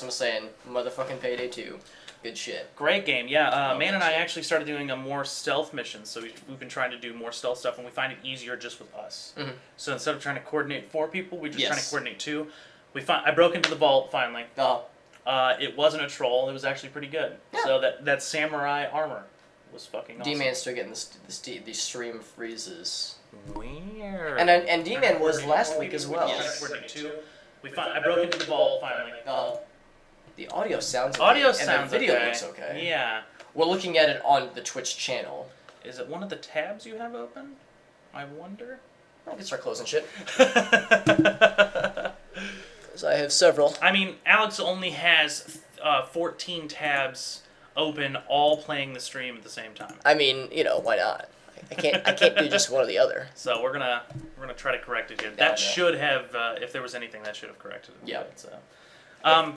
I'm saying, motherfucking Payday 2. Good shit. Great game, yeah. Oh, Man and I shit. actually started doing a more stealth missions, so we've been trying to do more stealth stuff, and we find it easier just with us. Mm-hmm. So instead of trying to coordinate 4 people, we're just trying to Yes. coordinate 2. I broke into the vault finally. Uh, It wasn't a troll; it was actually pretty good. Yeah. So that samurai armor was fucking awesome. D-Man's still getting the stream freezes. Weird. And D-Man was last week as well. Yes. I broke into the vault finally. The audio sounds okay, Audio and sounds the video okay. looks okay. Yeah. We're looking at it on the Twitch channel. Is it one of the tabs you have open? I wonder. I can start closing shit. So I have several. I mean, Alex only has 14 tabs open, all playing the stream at the same time. I mean, why not? I can't do just one or the other. So we're gonna try to correct it here. Yeah, That no. should have, if there was anything, that should have corrected it. Yeah. So,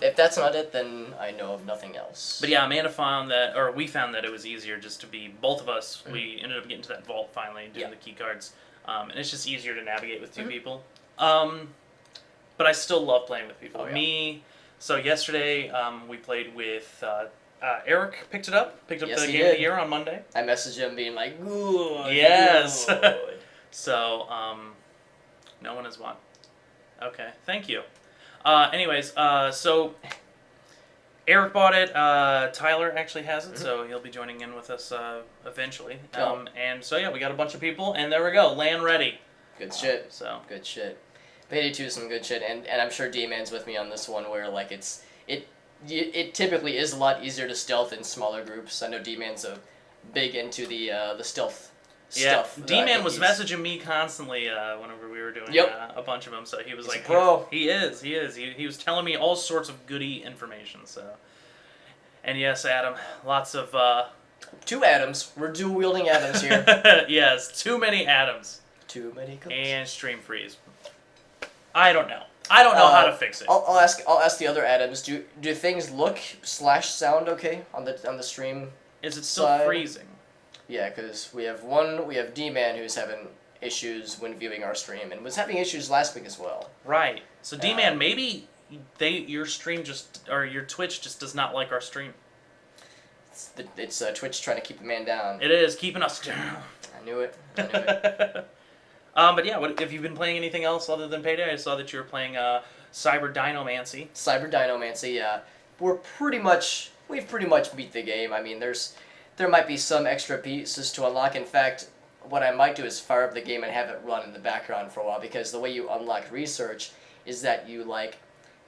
If that's not it, then I know of nothing else. but yeah, Amanda found that, or we found that it was easier just to be both of us. We ended up getting to that vault finally, doing Yeah. the key cards, and it's just easier to navigate with 2 people. But I still love playing with people. Oh, yeah. So yesterday we played with Eric. Picked up Yes, the he game of the did. year on Monday. I messaged him being like, good. Yes. good." So no one has won. Okay, thank you. Anyways, so Eric bought it. Tyler actually has it, so he'll be joining in with us eventually. Oh. And so yeah, we got a bunch of people, and there we go, land ready. Good shit. So Good shit. Payday 2 is some good shit, and I'm sure D-Man's with me on this one where, like, it typically is a lot easier to stealth in smaller groups. I know D-Man's big into the stealth yeah, stuff. that I D-Man think was he's- messaging me constantly whenever we were doing Yep. a bunch of them. So he was He's a like, pro. He is. He was telling me all sorts of goody information. So, and yes, Adam, lots of 2 Adams. We're dual-wielding Adams here. yes, too many Adams Too many cooks. and stream freeze. I don't know. I don't know how to fix it. I'll ask the other Adams. Do things look / sound okay on the stream? Is it still side. freezing? Yeah, because we have D-Man who's having issues when viewing our stream and was having issues last week as well. Right. So D-Man, maybe your stream or your Twitch just does not like our stream. It's Twitch trying to keep the man down. It is keeping us down. I knew it. But yeah, what have you been playing anything else other than Payday? I saw that you were playing Cyber Dinomancy. Cyber Dinomancy, yeah. We've pretty much beat the game. I mean, there might be some extra pieces to unlock. In fact, what I might do is fire up the game and have it run in the background for a while, because the way you unlock research is that you, like,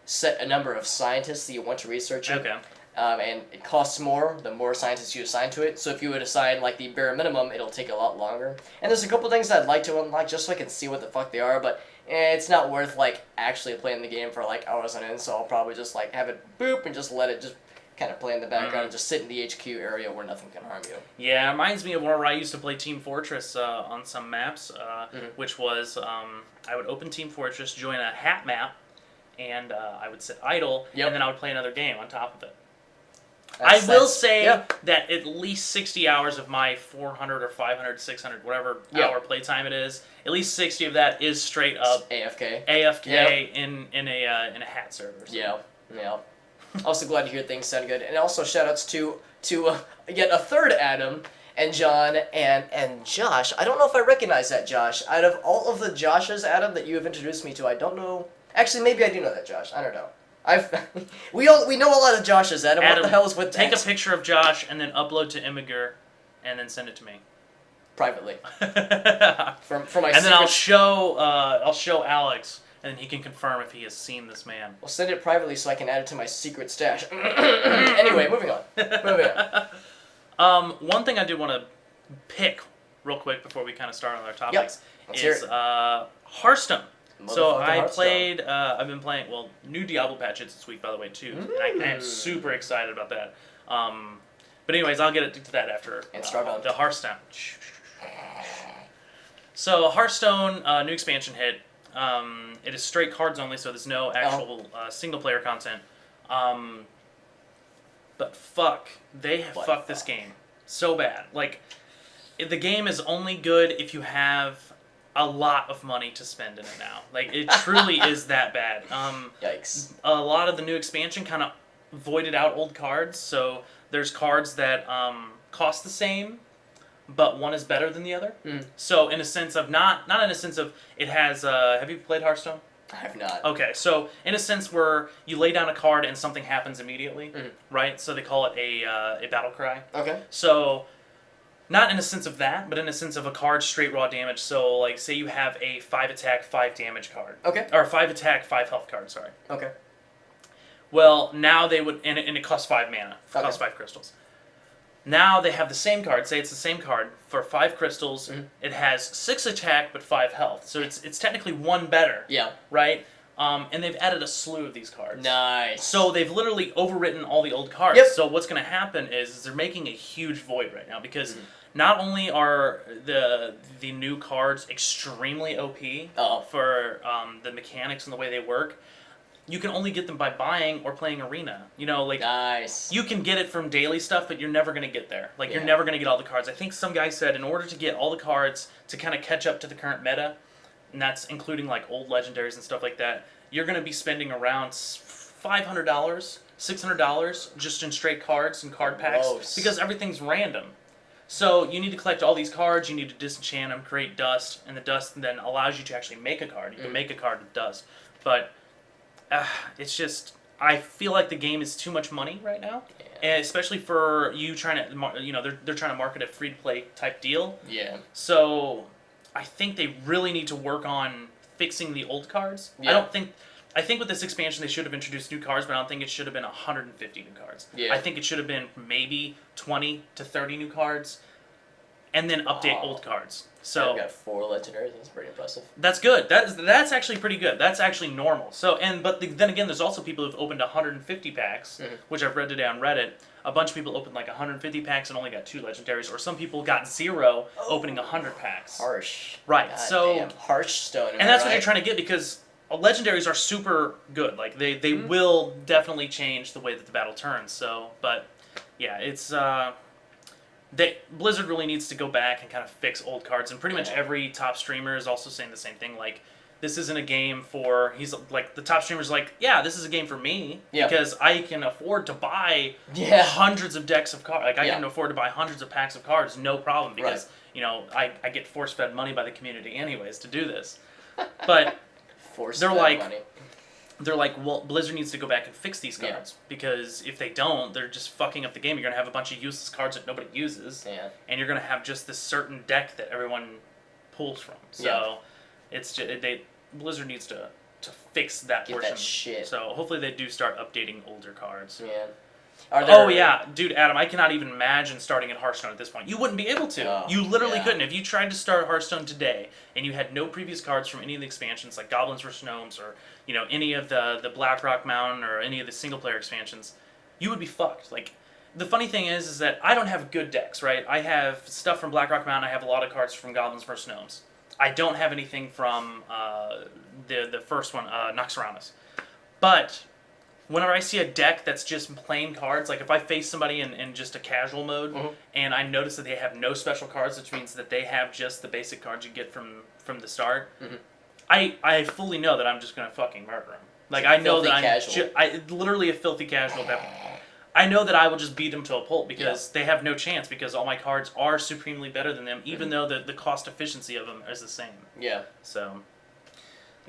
set a number of scientists that you want to research it. Okay. And it costs more the more scientists you assign to it. So if you would assign, like, the bare minimum, it'll take a lot longer. And there's a couple things I'd like to unlock just so I can see what the fuck they are, but it's not worth, like, actually playing the game for, like, hours on end, so I'll probably just, like, have it boop and just let it just kind of play in the background and just sit in the HQ area where nothing can harm you. Yeah, it reminds me of where I used to play Team Fortress on some maps, which was I would open Team Fortress, join a hat map, and I would sit idle, and then I would play another game on top of it. I will say that at least 60 hours of my 400 or 500, 600, whatever hour playtime it is, at least 60 of that is straight up AFK in a hat server. So. Yeah. Also glad to hear things sound good, and also shoutouts to yet a third Adam and John and Josh. I don't know if I recognize that Josh. Out of all of the Joshes, Adam, that you have introduced me to, I don't know. Actually, maybe I do know that Josh. I don't know. We know a lot of Joshes, Adam. What the hell is with that? Take a picture of Josh and then upload to Imgur, and then send it to me privately. For my and then I'll show Alex, and he can confirm if he has seen this man. Well, send it privately so I can add it to my secret stash. Anyway, moving on. One thing I do want to pick real quick before we kind of start on our topics is Hearthstone. So I've been playing, new Diablo patch hits this week, by the way, too. And I am super excited about that. But anyways, I'll get to that after the Hearthstone. So Hearthstone, new expansion hit. It is straight cards only, so there's no actual single-player content. But fuck, they have fucked this game so bad. Like, the game is only good if you have a lot of money to spend in it now. Like, it truly is that bad. Yikes. A lot of the new expansion kind of voided out old cards. So there's cards that cost the same, but one is better than the other. So in a sense of not in a sense of it has. Have you played Hearthstone? I have not. Okay, so in a sense where you lay down a card and something happens immediately, right? So they call it a battle cry. Okay. So not in a sense of that, but in a sense of a card straight raw damage. So like say you have a 5 attack, 5 damage card. Okay. Or 5 attack, 5 health card, sorry. Okay. Well, now they would, and it costs 5 mana. It costs 5 crystals. Now they have the same card. Say it's the same card for 5 crystals. It has 6 attack but 5 health. So it's technically one better. Yeah. Right. And they've added a slew of these cards. Nice. So they've literally overwritten all the old cards. Yep. So what's going to happen is they're making a huge void right now because not only are the new cards extremely OP for the mechanics and the way they work, you can only get them by buying or playing Arena. You know, like nice. You can get it from daily stuff, but you're never going to get there. Like you're never going to get all the cards. I think some guy said in order to get all the cards to kind of catch up to the current meta, and that's including like old legendaries and stuff like that, you're going to be spending around $500, $600 just in straight cards and card packs because everything's random. So you need to collect all these cards, you need to disenchant them, create dust, and the dust then allows you to actually make a card. You can make a card with dust. But it's just, I feel like the game is too much money right now. And especially for you trying to, you know, they're trying to market a free-to-play type deal. Yeah. So I think they really need to work on fixing the old cards. Yeah. I think with this expansion they should have introduced new cards, but I don't think it should have been 150 new cards. Yeah. I think it should have been maybe 20 to 30 new cards, and then update old cards. So I've got 4 legendaries. That's pretty impressive. that's good. That's actually pretty good. That's actually normal. So then again, there's also people who've opened 150 packs, which I've read today on Reddit. A bunch of people opened like 150 packs and only got 2 legendaries, or some people got 0 opening 100 packs. Harsh. Right. God so damn. Hearthstone. and that's what you're trying to get because legendaries are super good. Like they will definitely change the way that the battle turns. So, but yeah, it's Blizzard really needs to go back and kind of fix old cards, and pretty much every top streamer is also saying the same thing. Like, this isn't a game for. He's like the top streamer's like, yeah, this is a game for me because I can afford to buy hundreds of decks of cards. Like I can afford to buy hundreds of packs of cards, no problem, because you know I get force fed money by the community anyways to do this. But they're like, well, Blizzard needs to go back and fix these cards because if they don't, they're just fucking up the game. You're gonna have a bunch of useless cards that nobody uses, and you're gonna have just this certain deck that everyone pulls from. So it's just, Blizzard needs to fix that portion. That shit. So hopefully they do start updating older cards. Yeah. Oh yeah, dude, Adam, I cannot even imagine starting in Hearthstone at this point. You wouldn't be able to. You literally couldn't. If you tried to start Hearthstone today and you had no previous cards from any of the expansions, like Goblins vs. Gnomes or any of the Blackrock Mountain or any of the single player expansions, you would be fucked. Like, the funny thing is that I don't have good decks, right? I have stuff from Blackrock Mountain. I have a lot of cards from Goblins vs. Gnomes. I don't have anything from the first one, Noxoramus. But whenever I see a deck that's just plain cards, like if I face somebody in just a casual mode, and I notice that they have no special cards, which means that they have just the basic cards you get from the start, I fully know that I'm just going to fucking murder them. Like, I know that I'm literally a filthy casual. I know that I will just beat them to a pulp because they have no chance because all my cards are supremely better than them, even though the cost efficiency of them is the same. Yeah. So,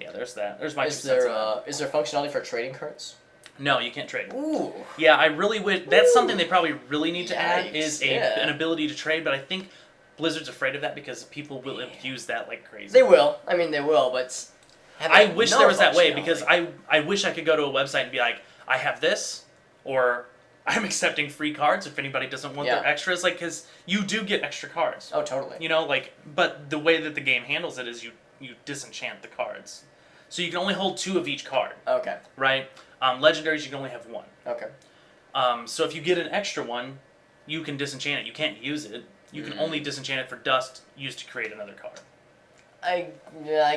yeah, there's that. There's my 2 cents on that. Is there functionality for trading cards? No, you can't trade. Ooh. Yeah, I really wish. That's something they probably really need to add is an ability to trade, but I think Blizzard's afraid of that because people will abuse that like crazy. They will. I mean, they will, but I wish there was that way because I wish I could go to a website and be like, I have this, or I'm accepting free cards if anybody doesn't want their extras, like, because you do get extra cards. Oh, totally. But the way that the game handles it is you disenchant the cards. So you can only hold 2 of each card. Okay. Right? Legendaries, you can only have 1. Okay. So if you get an extra one, you can disenchant it. You can't use it. You can only disenchant it for dust used to create another card. I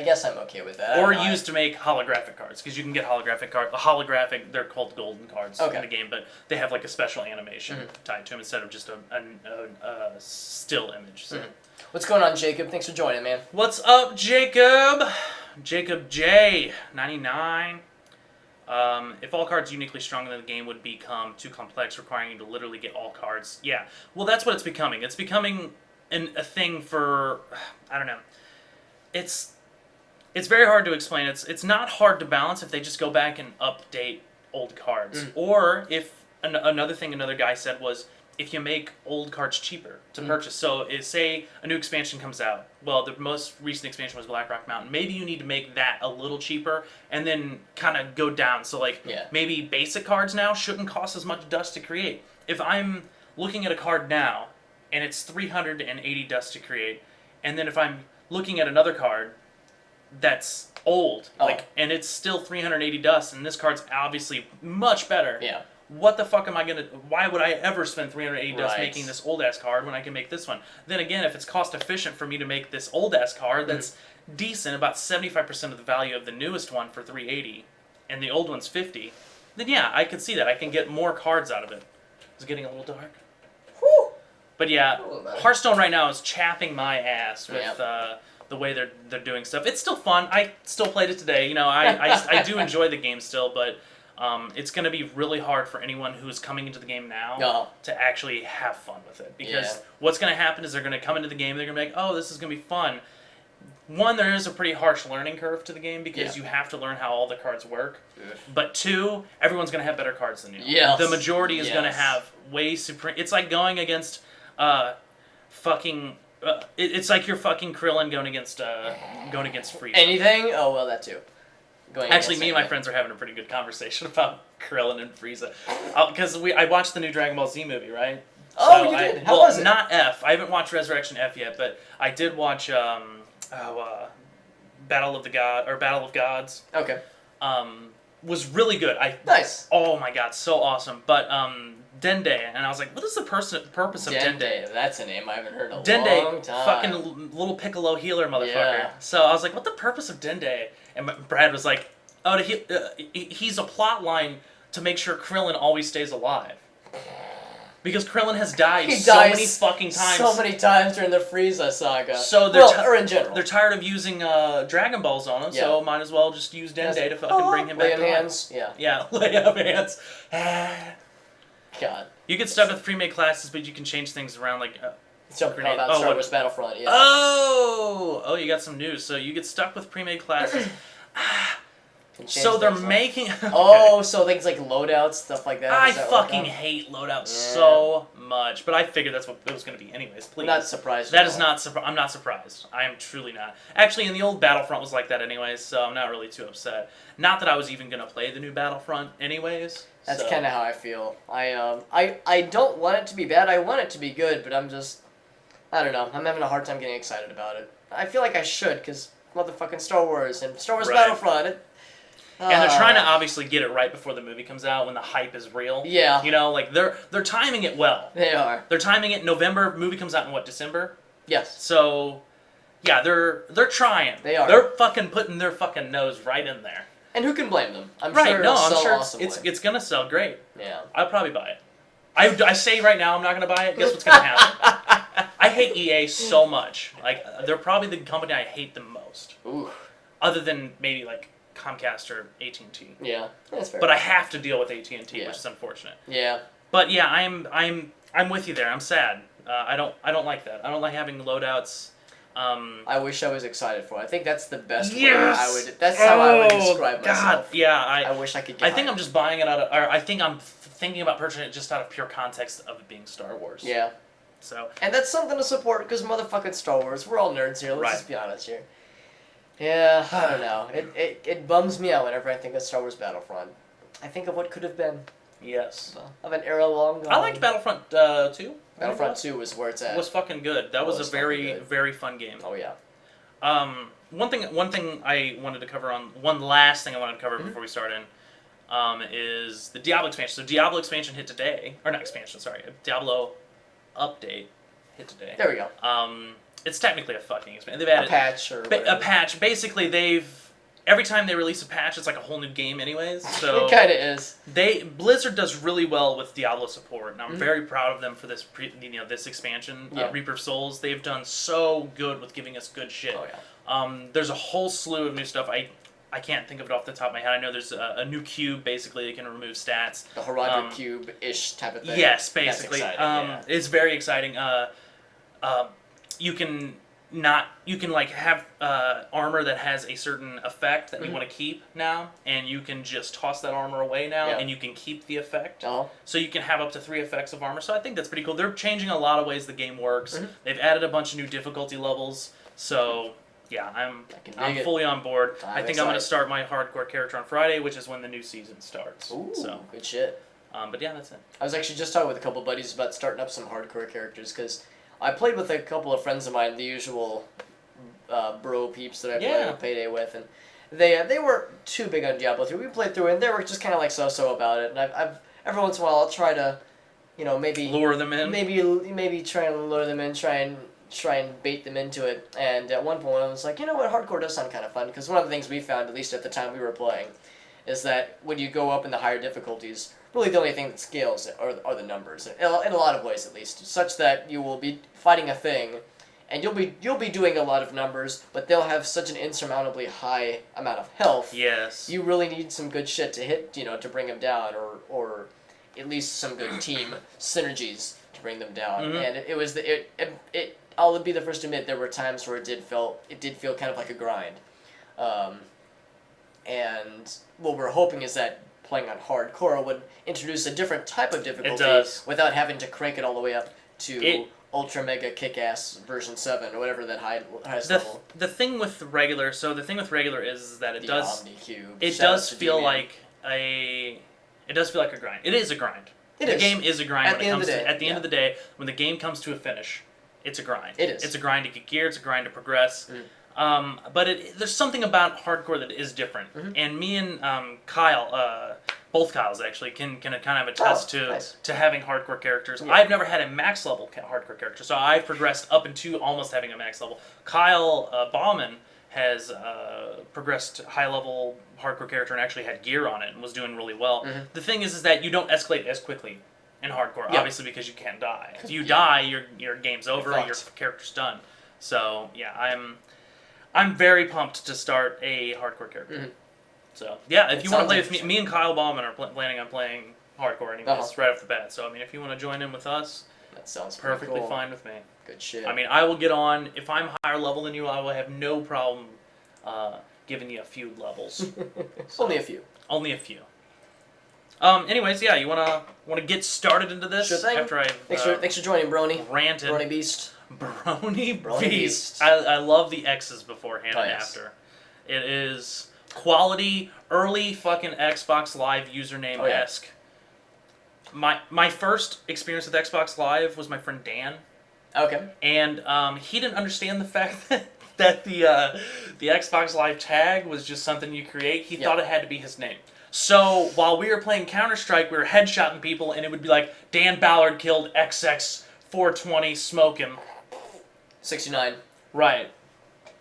guess I'm okay with that. Or used to make holographic cards, because you can get holographic cards. They're called golden cards in the game, but they have like a special animation tied to them instead of just a still image. So. What's going on, Jacob? Thanks for joining, man. What's up, Jacob? Jacob J, 99. If all cards uniquely stronger than the game would become too complex, requiring you to literally get all cards. Yeah, well, that's what it's becoming. It's becoming a thing for, I don't know. It's very hard to explain. It's not hard to balance if they just go back and update old cards. Or if another thing another guy said was, if you make old cards cheaper to purchase. So say a new expansion comes out. Well, the most recent expansion was Blackrock Mountain. Maybe you need to make that a little cheaper and then kind of go down. So maybe basic cards now shouldn't cost as much dust to create. If I'm looking at a card now and it's 380 dust to create, and then if I'm looking at another card that's old, and it's still 380 dust, and this card's obviously much better. Yeah. What the fuck am I gonna? Why would I ever spend 380 dust making this old ass card when I can make this one? Then again, if it's cost efficient for me to make this old ass card that's decent, about 75% of the value of the newest one for 380, and the old one's 50, then yeah, I can see that. I can get more cards out of it. It's getting a little dark. Whew. But yeah, Hearthstone right now is chapping my ass with the way they're doing stuff. It's still fun. I still played it today. You know, I do enjoy the game still, but. It's going to be really hard for anyone who's coming into the game now to actually have fun with it. Because what's going to happen is they're going to come into the game, they're going to be like, oh, this is going to be fun. One, there is a pretty harsh learning curve to the game because you have to learn how all the cards work. But two, everyone's going to have better cards than you. Yes. The majority is going to have way supreme... It's like going against it's like you're fucking Krillin going against Frieza. Anything? Oh, well, that too. Actually, me and my friends are having a pretty good conversation about Krillin and Frieza. Because I watched the new Dragon Ball Z movie, right? Oh, you did? How was it? Not F. I haven't watched Resurrection F yet, but I did watch Battle of Gods. Okay. Was really good. Nice. Oh my god, so awesome. But Dende, and I was like, what is the purpose of Dende? That's a name I haven't heard in a Dende, long time. fucking little Piccolo healer motherfucker. Yeah. So I was like, what the purpose of Dende? And Brad was like, oh, he's a plot line to make sure Krillin always stays alive. Because Krillin has died many fucking times. So many times during the Frieza saga. So or in general. They're tired of using Dragon Balls on him, so might as well just use Dende to fucking bring him back to life. Hands. Yeah. Yeah, lay up hands. God. You get stuck with pre-made classes, but you can change things around like... Something about Star Wars Battlefront, yeah. Oh, you got some news. So you get stuck with pre-made classes. So they're making... Oh, so things like loadouts, stuff like that. I fucking hate loadouts so much, but I figured that's what it was going to be anyways. Please. I'm not surprised. That is not I'm not surprised. I am truly not. Actually, in the old Battlefront was like that anyways, so I'm not really too upset. Not that I was even going to play the new Battlefront anyways. That's kind of how I feel. I don't want it to be bad. I want it to be good, but I'm just... I don't know. I'm having a hard time getting excited about it. I feel like I should, because motherfucking Star Wars and Star Wars Battlefront... And they're trying to obviously get it right before the movie comes out when the hype is real. Yeah. You know, like they're timing it well. They are. They're timing it November. Movie comes out in what, December? Yes. So, yeah, they're trying. They are. They're fucking putting their fucking nose right in there. And who can blame them? I'm sure it's gonna sell great. Yeah. I'll probably buy it. I say right now I'm not gonna buy it. Guess what's gonna happen? I hate EA so much. Like they're probably the company I hate the most. Ooh. Other than maybe like Comcast or AT&T. Yeah, that's fair. But I have to deal with AT&T, which is unfortunate. Yeah. But yeah, I'm with you there. I'm sad. I don't like that. I don't like having loadouts. I wish I was excited for it. I think that's the best way yes! That's how I would describe myself. God, yeah. I wish I could get I'm just buying it I think I'm thinking about purchasing it just out of pure context of it being Star Wars. Yeah. So. And that's something to support because motherfucking Star Wars. We're all nerds here. Let's just be honest here. Yeah, I don't know. It bums me out whenever I think of Star Wars Battlefront. I think of what could have been. Yes. Of an era long gone. I liked Battlefront 2. Battlefront 2 was where it's at. It was fucking good. That was a very, very fun game. Oh, yeah. One thing I wanted to cover one last thing I wanted to cover before we start in, is the Diablo expansion. So Diablo expansion hit today. Or not expansion, sorry. Diablo update hit today. There we go. It's technically a fucking expansion. They've added a patch or a patch. Basically, every time they release a patch, it's like a whole new game, anyways. So it kind of is. Blizzard does really well with Diablo support, and I'm very proud of them for this. This expansion, Reaper of Souls. They've done so good with giving us good shit. Oh yeah. There's a whole slew of new stuff. I can't think of it off the top of my head. I know there's a new cube basically that can remove stats. The Horadric Cube-ish type of thing. Yes, basically. That's exciting, yeah. It's very exciting. You can like have armor that has a certain effect that you want to keep now, and you can just toss that armor away now, and you can keep the effect. So you can have up to 3 effects of armor. So I think that's pretty cool. They're changing a lot of ways the game works. They've added a bunch of new difficulty levels. So yeah, I'm fully on board. I think I'm going to start my hardcore character on Friday, which is when the new season starts. Ooh, so good shit. But yeah, that's it. I was actually just talking with a couple buddies about starting up some hardcore characters, because I played with a couple of friends of mine, the usual bro peeps that I play Payday with, and they weren't too big on Diablo 3. We played through it, and they were just kind of like so-so about it. And I've every once in a while I'll try to, maybe lure them in. Maybe try and lure them in, try and bait them into it. And at one point I was like, you know what, hardcore does sound kind of fun, because one of the things we found, at least at the time we were playing, is that when you go up in the higher difficulties, really the only thing that scales are the numbers, in a lot of ways at least, such that you will be fighting a thing, and you'll be doing a lot of numbers, but they'll have such an insurmountably high amount of health. Yes. You really need some good shit to hit, to bring them down, or at least some good team synergies to bring them down. And I'll be the first to admit there were times where it did feel kind of like a grind. And what we're hoping is that playing on hardcore would introduce a different type of difficulty without having to crank it all the way up to ultra mega kick-ass version 7 or whatever that highest level. The thing with regular is that it does feel like a grind. It is a grind. The game is a grind at the end of the day. When the game comes to a finish, it's a grind. It is. It's a grind to get gear. It's a grind to progress. But there's something about hardcore that is different. And me and Kyle, both Kyles actually, can kind of attest to having hardcore characters. Yeah. I've never had a max level hardcore character, so I've progressed up into almost having a max level. Kyle Bauman has progressed high level hardcore character and actually had gear on it and was doing really well. The thing is that you don't escalate as quickly in hardcore, obviously, because you can't die. If you die, your game's over, your character's done. So yeah, I'm very pumped to start a hardcore character. So yeah, if you want to play with me and Kyle Bauman are planning on playing hardcore anyways, right off the bat. So I mean, if you want to join in with us, that sounds perfectly fine with me. Good shit. I mean, I will get on. If I'm higher level than you, I will have no problem giving you a few levels. So, only a few. Only a few. Anyways, yeah, you wanna get started into this? Sure thing. After I thanks for joining, Brony. Ranted. Brony Beast. Brony Beast. I love the X's beforehand and after. It is quality, early fucking Xbox Live username-esque. My first experience with Xbox Live was my friend Dan. Okay. And he didn't understand the fact that the Xbox Live tag was just something you create. He thought it had to be his name. So while we were playing Counter-Strike, we were headshotting people, and it would be like, Dan Ballard killed XX420 smoking. 69. Right.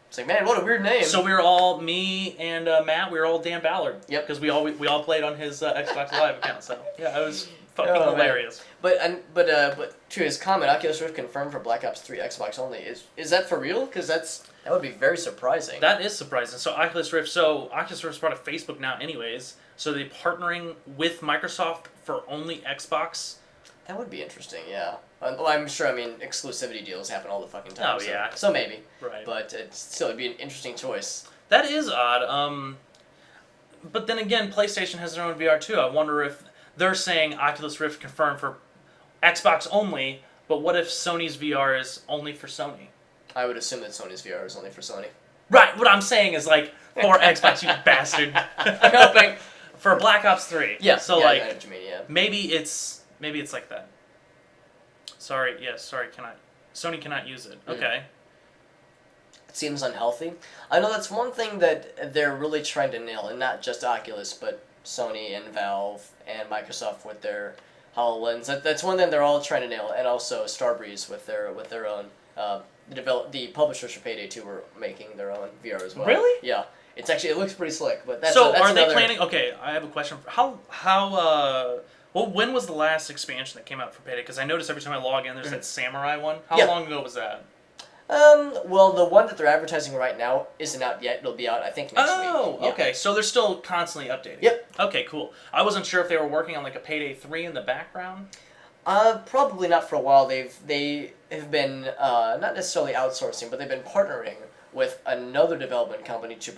It's like, man, what a weird name. So we were all, me and Matt, we were all Dan Ballard. Yep. Because we all played on his Xbox Live account. So yeah, it was fucking hilarious. Man. But to his comment, Oculus Rift confirmed for Black Ops 3 Xbox only. Is that for real? Because that would be very surprising. That is surprising. So Oculus Rift's part of Facebook now, anyways. So they're partnering with Microsoft for only Xbox. That would be interesting, yeah. Well, I'm sure, exclusivity deals happen all the fucking time. Oh, yeah. So maybe. Right. But it'd be an interesting choice. That is odd. But then again, PlayStation has their own VR too. I wonder if they're saying Oculus Rift confirmed for Xbox only, but what if Sony's VR is only for Sony? I would assume that Sony's VR is only for Sony. Right, what I'm saying is like, for Xbox, you bastard. I'm hoping. For Black Ops 3. Yeah. So I know what you mean, yeah. Maybe it's like that. Sorry, Sony cannot use it. Okay. It seems unhealthy. I know that's one thing that they're really trying to nail, and not just Oculus, but Sony and Valve and Microsoft with their HoloLens. That's one thing they're all trying to nail, and also Starbreeze with their own. The publishers for Payday 2 were making their own VR as well. Really? Yeah. It looks pretty slick, but that's are they planning? Okay, I have a question. When was the last expansion that came out for Payday? Because I notice every time I log in, there's that Samurai one. How long ago was that? Well, the one that they're advertising right now isn't out yet. It'll be out, I think, next week. Oh, Yeah. okay. So they're still constantly updating. Yep. Okay, cool. I wasn't sure if they were working on like a Payday 3 in the background. Probably not for a while. They have been not necessarily outsourcing, but they've been partnering with another development company to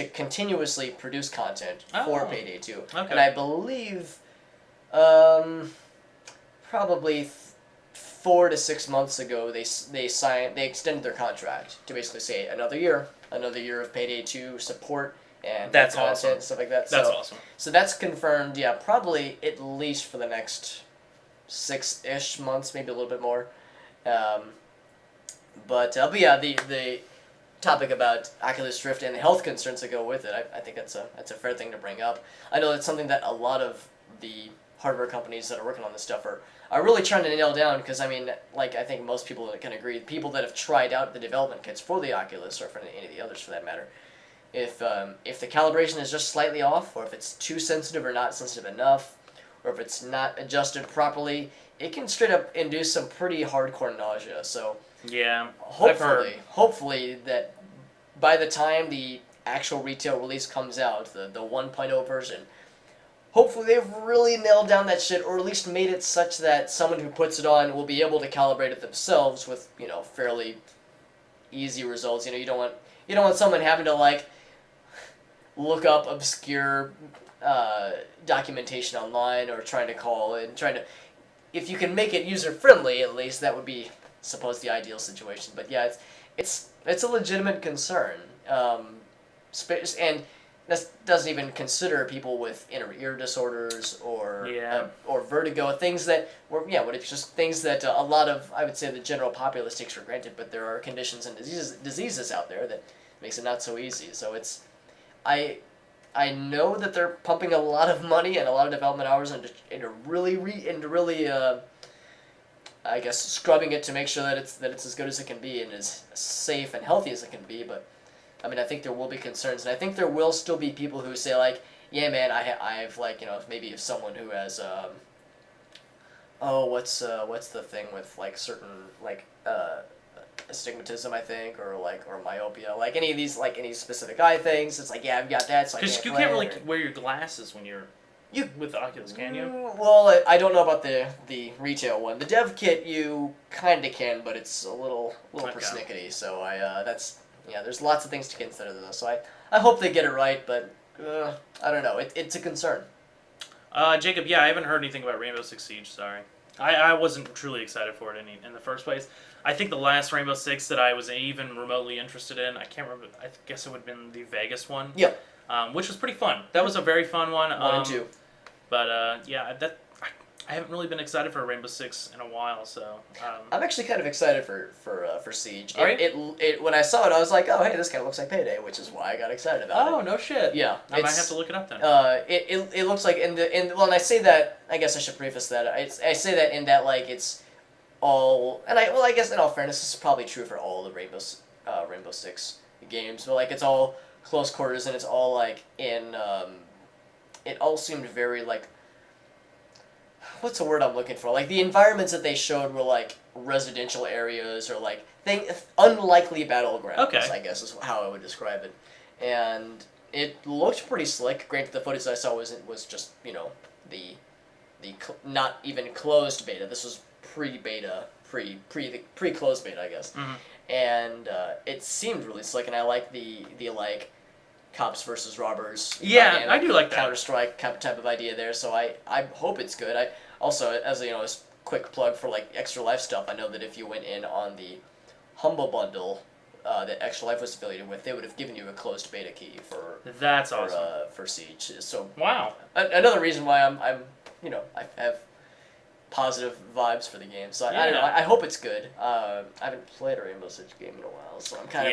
continuously produce content for Oh. Payday 2. Okay. And I believe, probably 4 to 6 months ago, they extended their contract to basically say another year of Payday 2 support and That's content awesome. and stuff like that. That's So, awesome. so that's confirmed. Yeah, probably at least for the next 6-ish months, maybe a little bit more. But yeah, the topic about Oculus Rift and the health concerns that go with it, I think that's a fair thing to bring up. I know that's something that a lot of the hardware companies that are working on this stuff are really trying to nail down, because I mean, like, I think most people can agree, people that have tried out the development kits for the Oculus, or for any of the others for that matter, if the calibration is just slightly off, or if it's too sensitive or not sensitive enough, or if it's not adjusted properly, it can straight up induce some pretty hardcore nausea. So Yeah, I've heard. hopefully that by the time the actual retail release comes out, the 1.0 version, hopefully they've really nailed down that shit, or at least made it such that someone who puts it on will be able to calibrate it themselves with, fairly easy results. You don't want someone having to like look up obscure documentation online, or trying to call and trying to. If you can make it user friendly, at least that would be, suppose, the ideal situation. But yeah, it's a legitimate concern. And that doesn't even consider people with inner ear disorders or vertigo, things that it's just things that a lot of, I would say, the general populace takes for granted. But there are conditions and diseases out there that makes it not so easy. So I know that they're pumping a lot of money and a lot of development hours into really I guess scrubbing it to make sure that it's as good as it can be and as safe and healthy as it can be. But I mean, I think there will be concerns, and I think there will still be people who say like, yeah, man, I've like, maybe if someone who has what's the thing with like certain like astigmatism, I think, or myopia, like any of these, like any specific eye things. It's like, yeah, I've got that, so I can't Because you play can't really or... wear your glasses when you're with the Oculus, can you? Well, I don't know about the retail one. The dev kit you kind of can, but it's a little persnickety. So there's lots of things to consider though. So I hope they get it right, but I don't know. It's a concern. Jacob, yeah, I haven't heard anything about Rainbow Six Siege. Sorry, I wasn't truly excited for it in the first place. I think the last Rainbow Six that I was even remotely interested in, I can't remember. I guess it would have been the Vegas one. Yeah. Which was pretty fun. That was a very fun one. 1 and 2. But I haven't really been excited for Rainbow Six in a while, so. I'm actually kind of excited for Siege. Are you? It when I saw it, I was like, oh hey, this kind of looks like Payday, which is why I got excited about it. Oh no shit. Yeah, I might have to look it up then. It looks like and I say that, I guess I should preface that I say that in that like it's all, and I guess in all fairness this is probably true for all the Rainbow Six games, but like it's all close quarters and it's all like in it all seemed very like, what's the word I'm looking for? Like the environments that they showed were like residential areas or like unlikely battlegrounds. Okay. I guess is how I would describe it, and it looked pretty slick. Granted, the footage I saw was just the not even closed beta. This was pre-beta, pre-closed beta, I guess. Mm-hmm. And it seemed really slick, and I like the like cops versus robbers. Yeah, I do like that. Counter-Strike type of idea there, so I hope it's good. I also, as as quick plug for like Extra Life stuff, I know that if you went in on the Humble Bundle that Extra Life was affiliated with, they would have given you a closed beta key awesome. For Siege. So wow. Another reason why I'm I have positive vibes for the game. So I don't know. I hope it's good. I haven't played a Rainbow Six game in a while, so I'm kind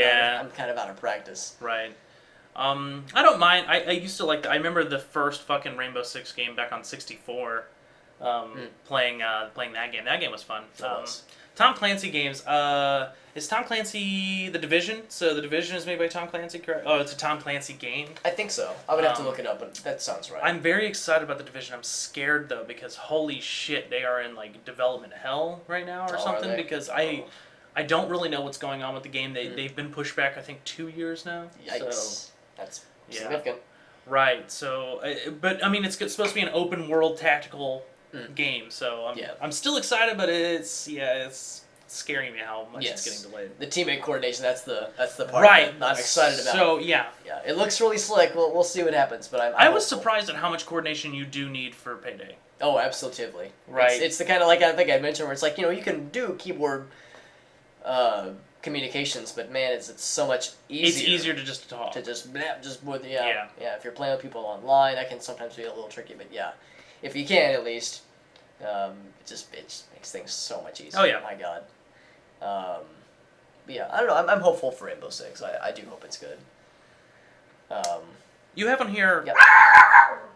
of out of practice. Right. I don't mind. I used to like. I remember the first fucking Rainbow Six game back on 64. Playing that game. That game was fun. Tom Clancy games. Is Tom Clancy The Division? So The Division is made by Tom Clancy, correct? Oh, it's a Tom Clancy game. I think so. I would have to look it up, but that sounds right. I'm very excited about The Division. I'm scared though because holy shit, they are in like development hell right now or something. Because I don't really know what's going on with the game. They've been pushed back, I think, 2 years now. Yikes. So, That's yeah. significant. Right. So, but I mean, it's supposed to be an open world tactical game. So I'm still excited, but it's scaring me how much it's getting delayed. The teammate coordination, that's the part right. that I'm excited about. So yeah, it looks really slick. We'll see what happens, but I was surprised at how much coordination you do need for Payday. Oh, absolutely. Right. It's the kind of, like I think I mentioned, where it's like, you can do keyboard communications, but man, it's so much easier. It's easier to just talk. Just with if you're playing with people online, that can sometimes be a little tricky, but if you can at least, it just makes things so much easier. Oh yeah. My God. But yeah, I don't know. I'm hopeful for Rainbow Six. I do hope it's good. You have on here. Yep.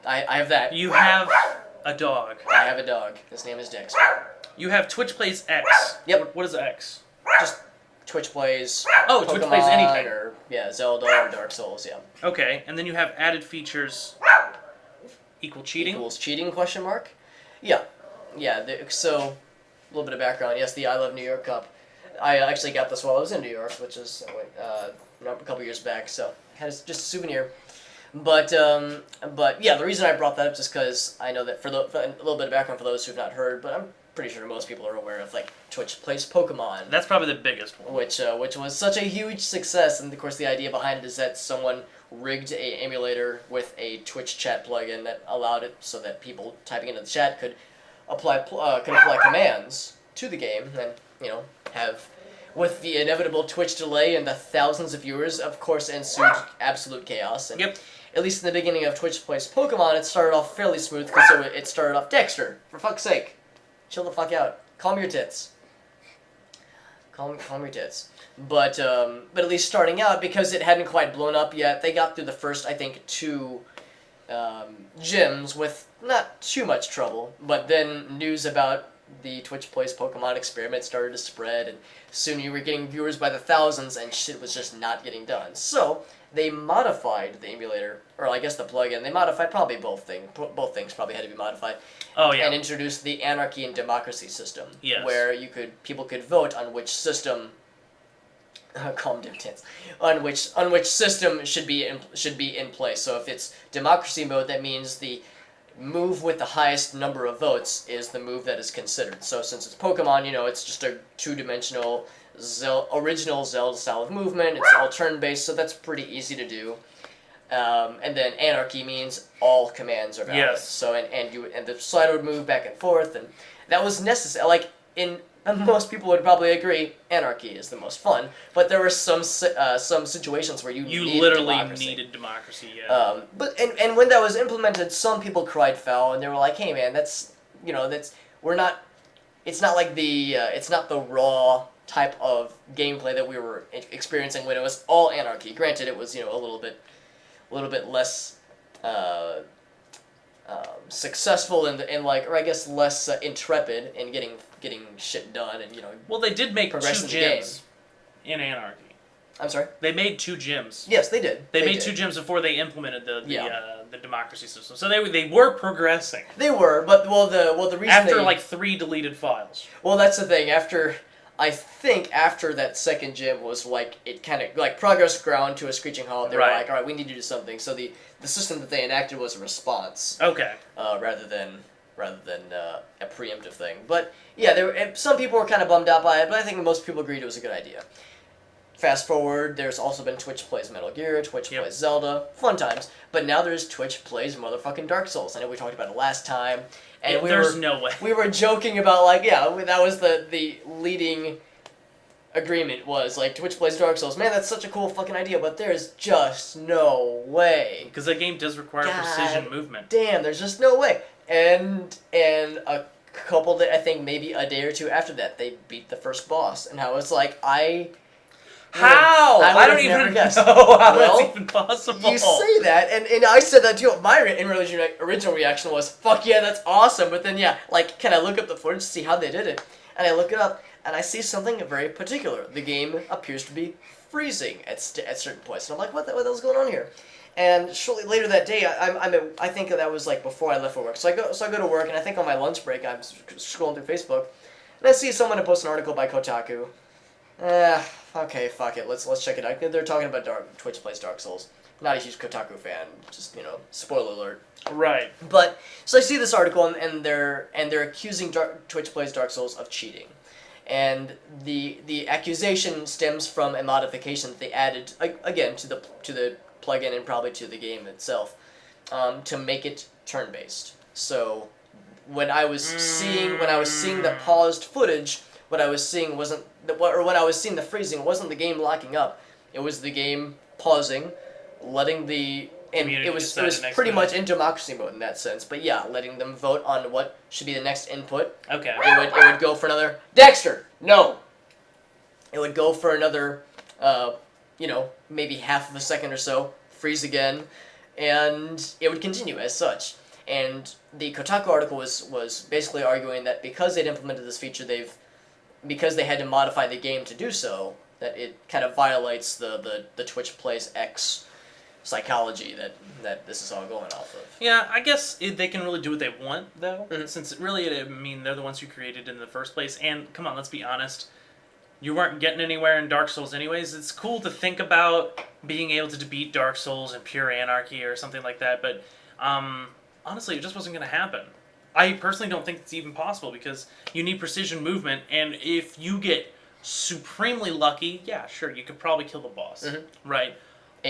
I have that. You have a dog. I have a dog. His name is Dexter. You have Twitch Plays X. Yep. What is X? Just Twitch plays. Oh, Twitch plays anything. Or Zelda or Dark Souls. Yeah. Okay, and then you have added features. Equal cheating. Equals cheating? ? Yeah. So a little bit of background. Yes, the I Love New York Cup. I actually got this while I was in New York, which is a couple years back. So I had just a souvenir. But yeah, the reason I brought that up is because I know that for a little bit of background for those who've not heard, but I'm pretty sure most people are aware of, like, Twitch Plays Pokemon. That's probably the biggest one. Which was such a huge success, and of course the idea behind it is that someone rigged a emulator with a Twitch chat plugin that allowed it so that people typing into the chat could apply commands to the game, and have, with the inevitable Twitch delay and the thousands of viewers, of course ensued absolute chaos. And yep. At least in the beginning of Twitch Plays Pokemon, it started off fairly smooth because it started off Dexter. For fuck's sake, chill the fuck out. Calm your tits. Calm your tits. But at least starting out, because it hadn't quite blown up yet, they got through the first, I think, 2 gyms with not too much trouble. But then news about the Twitch Plays Pokemon experiment started to spread, and soon you were getting viewers by the thousands, and shit was just not getting done. So they modified the emulator, or I guess the plugin. They modified probably both things. Both things probably had to be modified. Oh yeah. And introduced the anarchy and democracy system, yes. where people could vote on which system. Calm down, tits. On which system should be in place. So if it's democracy mode, that means the move with the highest number of votes is the move that is considered. So since it's Pokemon, it's just a 2-dimensional original Zelda style of movement. It's all turn-based, so that's pretty easy to do. And then anarchy means all commands are valid. Yes. So and the slider would move back and forth, and that was necessary. Like most people would probably agree, anarchy is the most fun. But there were some situations where you literally democracy. needed democracy. Yeah. But when that was implemented, some people cried foul, and they were like, "Hey, man, it's not like it's not the raw type of gameplay that we were experiencing when it was all anarchy. Granted, it was a little bit less successful or I guess less intrepid in getting shit done, and Well, they did make 2 progressing the gyms in Anarchy. I'm sorry? They made 2 gyms. Yes, they did. They made 2 gyms before they implemented the democracy system. So they were progressing. They were, but the reason after like 3 deleted files. Well, that's the thing. I think after that second gym was like, it kind of like progress ground to a screeching halt. They were like, all right, we need to do something. So the system that they enacted was a response. Okay. Rather than a preemptive thing. But yeah, some people were kind of bummed out by it, but I think most people agreed it was a good idea. Fast forward, there's also been Twitch Plays Metal Gear, Twitch Plays Zelda, fun times. But now there's Twitch Plays motherfucking Dark Souls. I know we talked about it last time. And no way. We were joking about, that was the leading agreement was, Twitch Plays Dark Souls. Man, that's such a cool fucking idea, but there's just no way. Because that game does require precision movement. Damn, there's just no way. And a couple, I think maybe a day or 2 after that, they beat the first boss. And I was like, How? I don't even know how that's even possible. You say that, and I said that too. My original reaction was, fuck yeah, that's awesome. But then, can I look up the footage to see how they did it? And I look it up, and I see something very particular. The game appears to be freezing at certain points. And I'm like, what the hell's going on here? And shortly later that day, I think that was before I left for work. So I go to work, and I think on my lunch break, I'm scrolling through Facebook, and I see someone post an article by Kotaku. Okay, fuck it. Let's check it out. They're talking about Twitch plays Dark Souls. Not a huge Kotaku fan. Just spoiler alert. Right. But so I see this article and they're accusing Twitch plays Dark Souls of cheating, and the accusation stems from a modification that they added again to the plugin and probably to the game itself, to make it turn based. So when I was seeing the paused footage, what I was seeing wasn't when I was seeing the freezing, it wasn't the game locking up. It was the game pausing, letting the and Community it was decide the pretty next much in democracy mode in that sense. But yeah, letting them vote on what should be the next input. Okay. It would go for another Dexter. No. It would go for another, maybe half of a second or so, freeze again, and it would continue as such. And the Kotaku article was basically arguing that because they'd implemented this feature, because they had to modify the game to do so, that it kind of violates the Twitch Plays X psychology that this is all going off of. Yeah, I guess they can really do what they want, though, Mhm. since they're the ones who created it in the first place. And come on, let's be honest, you weren't getting anywhere in Dark Souls anyways. It's cool to think about being able to defeat Dark Souls in pure anarchy or something like that, but honestly, it just wasn't going to happen. I personally don't think it's even possible because you need precision movement, and if you get supremely lucky, yeah, sure, you could probably kill the boss, right?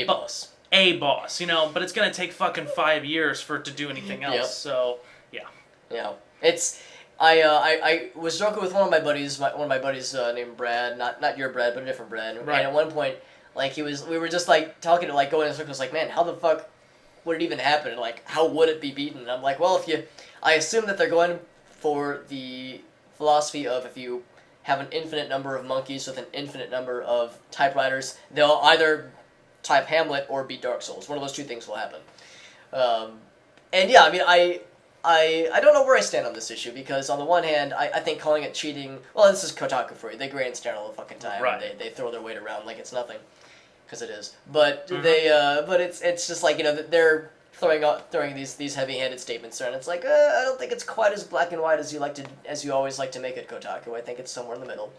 Boss. A boss, but it's going to take fucking 5 years for it to do anything else, Yep. so, yeah. Yeah, it's I was joking with one of my buddies, named Brad, not your Brad, but a different Brad. Right. And at one point, we were just like talking to going in circles, like, man, how the fuck would it even happen? And like, how would it be beaten? And I'm like, well, I assume that they're going for the philosophy of if you have an infinite number of monkeys with an infinite number of typewriters, they'll either type Hamlet or beat Dark Souls. One of those two things will happen. And yeah, I mean, I don't know where I stand on this issue, because on the one hand, I think calling it cheating, well, this is Kotaku for you. They grandstand all the fucking time. Right. They throw their weight around like it's nothing, because it is. But but it's just like, they're throwing these heavy-handed statements there, and it's like, I don't think it's quite as black and white as you always like to make it, Kotaku. I think it's somewhere in the middle.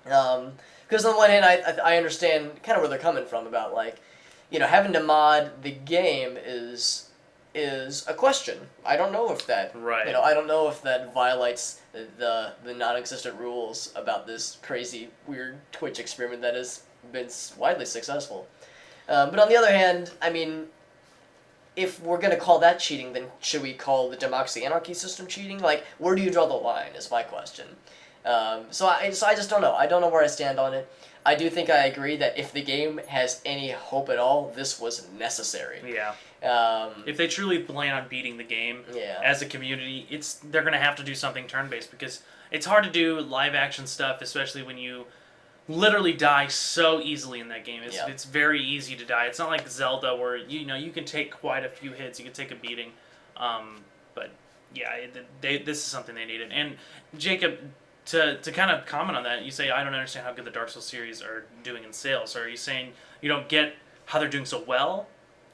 Because on the one hand, I understand kind of where they're coming from about, like, having to mod the game is a question. I don't know if that I don't know if that violates the non-existent rules about this crazy weird Twitch experiment that has been widely successful. But on the other hand, I mean, if we're gonna call that cheating, then should we call the democracy anarchy system cheating? Like, where do you draw the line? Is my question. So I just don't know. I don't know where I stand on it. I do think I agree that if the game has any hope at all, this was necessary. Yeah. If they truly plan on beating the game as a community, they're going to have to do something turn-based, because it's hard to do live-action stuff, especially when you literally die so easily in that game. It's very easy to die. It's not like Zelda where you can take quite a few hits, you can take a beating. But yeah, this is something they needed. And Jacob, to kind of comment on that, you say, I don't understand how good the Dark Souls series are doing in sales. Or are you saying you don't get how they're doing so well?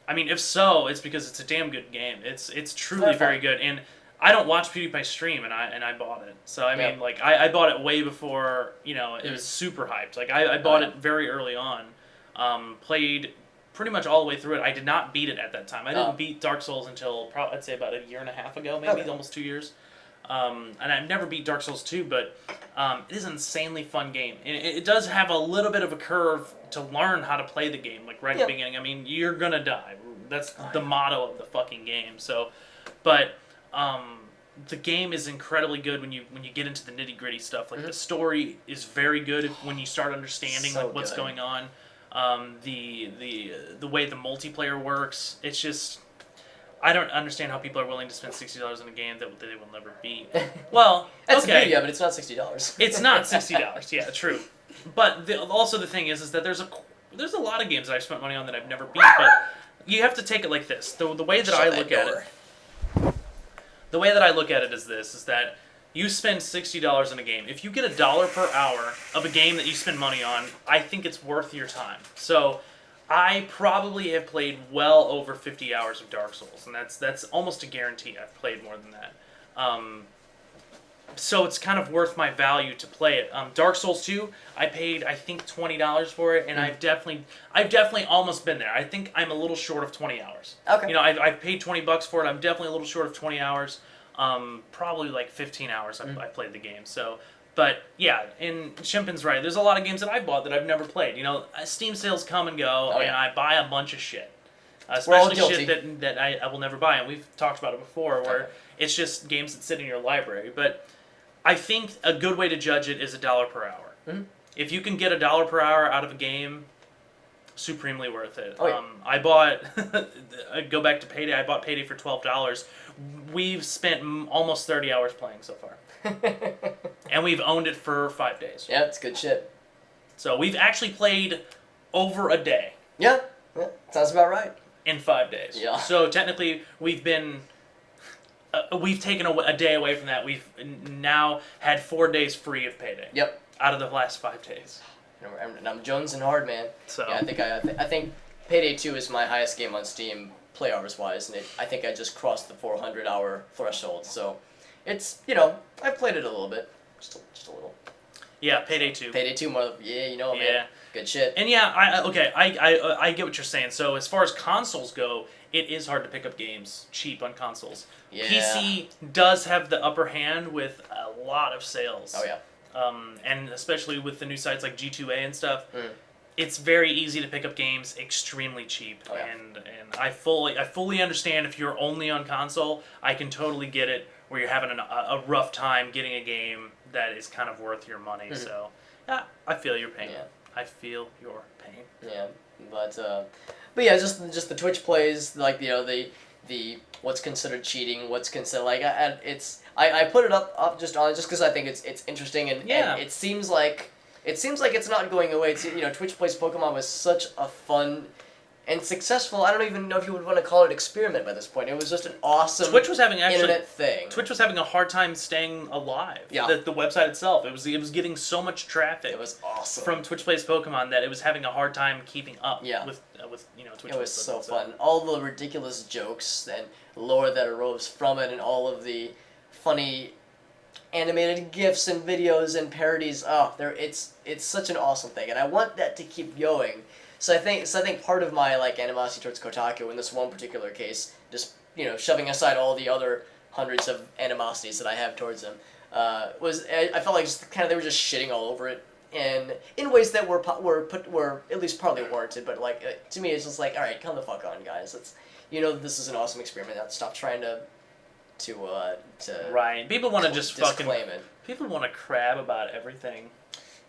I mean, if so, it's because it's a damn good game. It's truly very good. And I don't watch PewDiePie stream, and I bought it. So I mean, like, I bought it way before it was super hyped. Like, I bought it very early on. Played pretty much all the way through it. I did not beat it at that time. I didn't beat Dark Souls until I'd say about a year and a half ago, maybe almost 2 years. And I've never beat Dark Souls 2, but it is an insanely fun game. It does have a little bit of a curve to learn how to play the game, like right at the beginning. I mean, you're gonna die. That's the motto of the fucking game. So, but the game is incredibly good when you get into the nitty gritty stuff. Like the story is very good when you start understanding what's going on. The way the multiplayer works, it's just. I don't understand how people are willing to spend $60 on a game that they will never beat. Well, that's okay. Yeah, but it's not $60. It's not $60. Yeah, true. But also the thing is that there's a lot of games that I've spent money on that I've never beat. But you have to take it like this. The way that I look at it. The way that I look at it is this: is that you spend $60 on a game. If you get $1 per hour of a game that you spend money on, I think it's worth your time. So. I probably have played well over 50 hours of Dark Souls, and that's almost a guarantee. I've played more than that. so it's kind of worth my value to play it. Dark Souls 2, I paid I think $20 for it, and I've definitely almost been there. I think I'm a little short of 20 hours. Okay. You know, I've paid $20 for it. I'm definitely a little short of 20 hours. Probably like 15 hours I played the game. So, but yeah, and Shimpin's right. There's a lot of games that I bought that I've never played. You know, Steam sales come and go, and I buy a bunch of shit. Especially shit that I will never buy, and we've talked about it before, where it's just games that sit in your library. But I think a good way to judge it is $1 per hour. Mm-hmm. If you can get $1 per hour out of a game, supremely worth it. Oh, yeah. I bought, go back to Payday, I bought Payday for $12. We've spent almost 30 hours playing so far. And we've owned it for 5 days. Yeah, it's good shit. So we've actually played over a day. Yeah, sounds about right. In 5 days. Yeah. So technically, we've taken a day away from that. We've now had 4 days free of Payday. Yep. Out of the last 5 days. And I'm jonesing hard, man. So yeah, I think Payday 2 is my highest game on Steam, play hours wise, and I think I just crossed the 400-hour threshold. So it's, you know, I've played it a little bit, just a little. Yeah, Payday 2. Payday 2, yeah, you know, man. Yeah. Good shit. And yeah, I get what you're saying. So as far as consoles go, it is hard to pick up games cheap on consoles. Yeah. PC does have the upper hand with a lot of sales. Oh yeah. And especially with the new sites like G2A and stuff, it's very easy to pick up games extremely cheap. Oh, yeah. And I fully understand if you're only on console, I can totally get it where you're having a rough time getting a game that is kind of worth your money. Mm-hmm. So yeah, I feel your pain. Yeah. I feel your pain. Yeah, but yeah, just the Twitch plays, like, you know, the what's considered cheating, what's considered like I put it up just because I think it's interesting and it seems like it's not going away. It's, you know, Twitch Plays Pokemon was such a fun and successful. I don't even know if you would want to call it experiment by this point. It was just an awesome internet thing. Twitch was having a hard time staying alive. Yeah. The website itself, it was getting so much traffic. It was awesome from Twitch Plays Pokemon that it was having a hard time keeping up. Yeah. With you know, Twitch. It was so fun. All the ridiculous jokes and lore that arose from it, and all of the funny animated GIFs and videos and parodies. It's such an awesome thing, and I want that to keep going. So I think part of my like animosity towards Kotaku in this one particular case, just, you know, shoving aside all the other hundreds of animosities that I have towards them, was I felt like just kind of they were just shitting all over it, and in ways that were at least partly warranted. But like to me, it's just like, all right, come the fuck on, guys. Let's, you know, this is an awesome experiment. Now stop trying to right. People want to just fucking disclaim it. People want to crab about everything.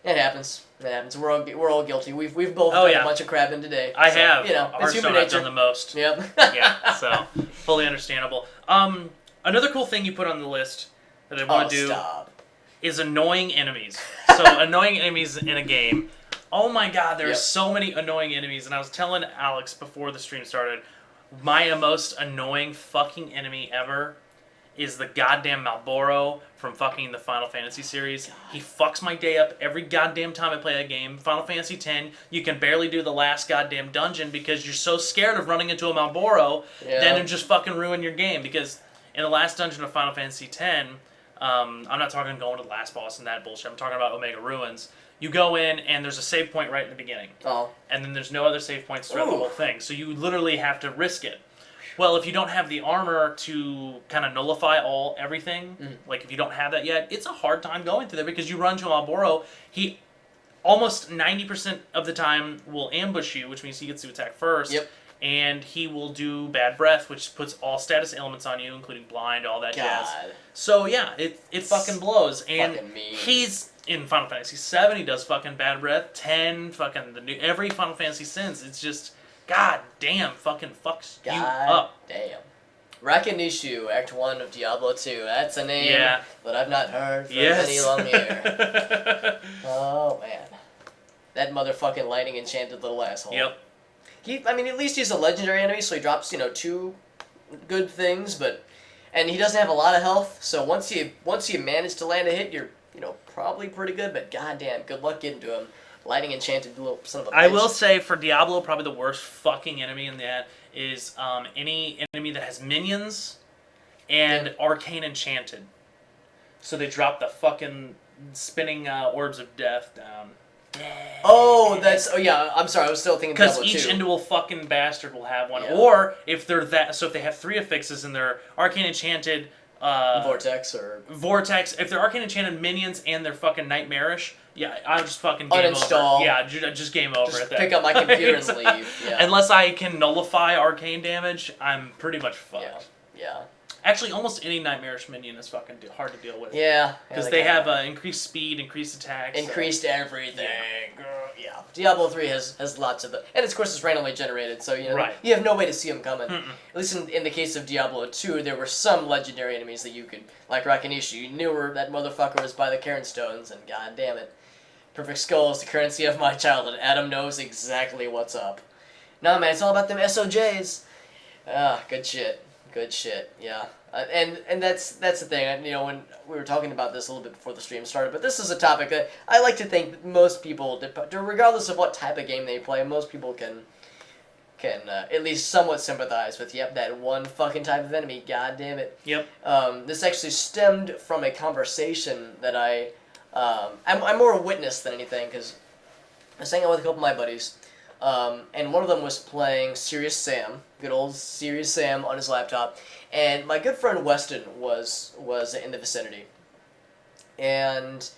It happens. We're all guilty. We've both done a bunch of crabbing today. I have. You know, it's human I've nature. done the most. Yep. Yeah. So fully understandable. Another cool thing you put on the list that I want to do is annoying enemies. So annoying enemies in a game. Oh my God, there are so many annoying enemies, and I was telling Alex before the stream started, my most annoying fucking enemy ever is the goddamn Malboro from fucking the Final Fantasy series. God. He fucks my day up every goddamn time I play that game. Final Fantasy X, you can barely do the last goddamn dungeon because you're so scared of running into a Malboro, then it just fucking ruin your game. Because in the last dungeon of Final Fantasy X, I'm not talking going to the last boss and that bullshit. I'm talking about Omega Ruins. You go in and there's a save point right in the beginning. Oh. And then there's no other save points throughout the whole thing. So you literally have to risk it. Well, if you don't have the armor to kind of nullify everything, like if you don't have that yet, it's a hard time going through there because you run to Malboro, he almost 90% of the time will ambush you, which means he gets to attack first. Yep. And he will do Bad Breath, which puts all status ailments on you, including blind, all that jazz. So yeah, it fucking blows. And he's in Final Fantasy VII, he does fucking Bad Breath. 10, fucking every Final Fantasy since. It's just, God damn, fucking fucks you up. Damn. Rakanishu, Act 1 of Diablo 2. That's a name that I've not heard for any long year. Oh, man. That motherfucking lightning enchanted little asshole. Yep. At least he's a legendary enemy, so he drops, 2 good things, and he doesn't have a lot of health, so once you manage to land a hit, you're, probably pretty good, but goddamn, good luck getting to him. Lightning enchanted little son of a bitch. I will say, for Diablo, probably the worst fucking enemy in that is any enemy that has minions and arcane enchanted. So they drop the fucking spinning orbs of death down. Oh, yeah. I'm sorry. I was still thinking because Diablo each 2. individual fucking bastard will have one. Yeah. Or if they're if they have 3 affixes in their arcane enchanted Vortex. if they're arcane enchanted minions and they're fucking nightmarish, yeah, I'll just fucking game uninstall. over. Yeah, just game over Just at that. pick up my computer and leave. Yeah. Unless I can nullify arcane damage, I'm pretty much fucked. Yeah. Actually, almost any nightmarish minion is fucking hard to deal with. Yeah. Because they have increased speed, increased attacks. Increased everything. Yeah. Diablo 3 has lots of them. And of course it's randomly generated, so you have no way to see them coming. Mm-mm. At least in the case of Diablo 2, there were some legendary enemies that you could, like Rakanishu, you knew that motherfucker was by the Cairn Stones, and god damn it. Perfect Skull is the currency of my childhood. Adam knows exactly what's up. Nah, man, it's all about them SOJs. Good shit. Good shit, yeah. And that's the thing, when we were talking about this a little bit before the stream started, but this is a topic that I like to think that most people, regardless of what type of game they play, most people can at least somewhat sympathize with, that one fucking type of enemy, god damn it. Yep. This actually stemmed from a conversation that I'm more a witness than anything, because I was hanging out with a couple of my buddies, and one of them was playing Serious Sam, good old Serious Sam on his laptop, and my good friend Weston was in the vicinity, and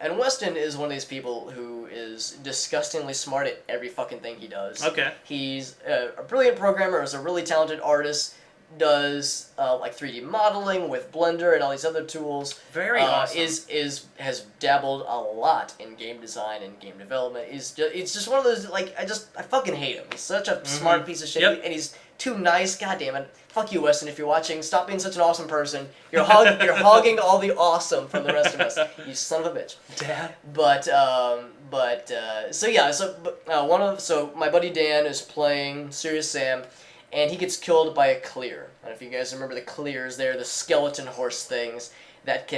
Weston is one of these people who is disgustingly smart at every fucking thing he does. Okay. He's a brilliant programmer, is a really talented artist, does like 3D modeling with Blender and all these other tools. Very awesome. Has dabbled a lot in game design and game development. It's just one of those, like, I fucking hate him. He's such a smart piece of shit, and he's too nice. God damn it. Fuck you, Weston, if you're watching. Stop being such an awesome person. You're hogging all the awesome from the rest of us. You son of a bitch. Dad. So my buddy Dan is playing Serious Sam, and he gets killed by a clear. I don't know if you guys remember the clears. They're the skeleton horse things that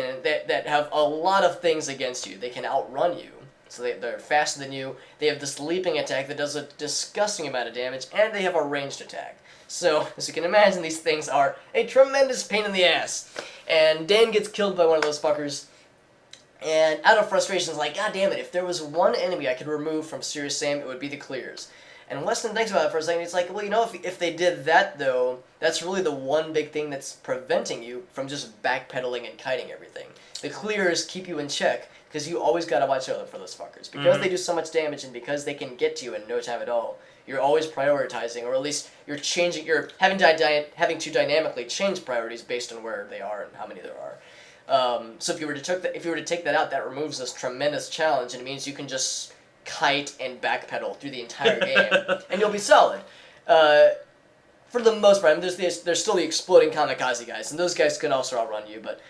have a lot of things against you. They can outrun you, so they're faster than you. They have this leaping attack that does a disgusting amount of damage, and they have a ranged attack. So, as you can imagine, these things are a tremendous pain in the ass. And Dan gets killed by one of those fuckers, and out of frustration is like, god damn it, if there was one enemy I could remove from Serious Sam, it would be the clears. And Weston thinks about it for a second. He's like, well, if they did that, though, that's really the one big thing that's preventing you from just backpedaling and kiting everything. The clears keep you in check, because you always got to watch out for those fuckers. Because they do so much damage, and because they can get to you in no time at all, you're always prioritizing, or at least you're having to dynamically change priorities based on where they are and how many there are. So if you were to take that out, that removes this tremendous challenge, and it means you can just kite and backpedal through the entire game, and you'll be solid. For the most part, I mean, there's still the exploding kamikaze guys, and those guys can also outrun you, but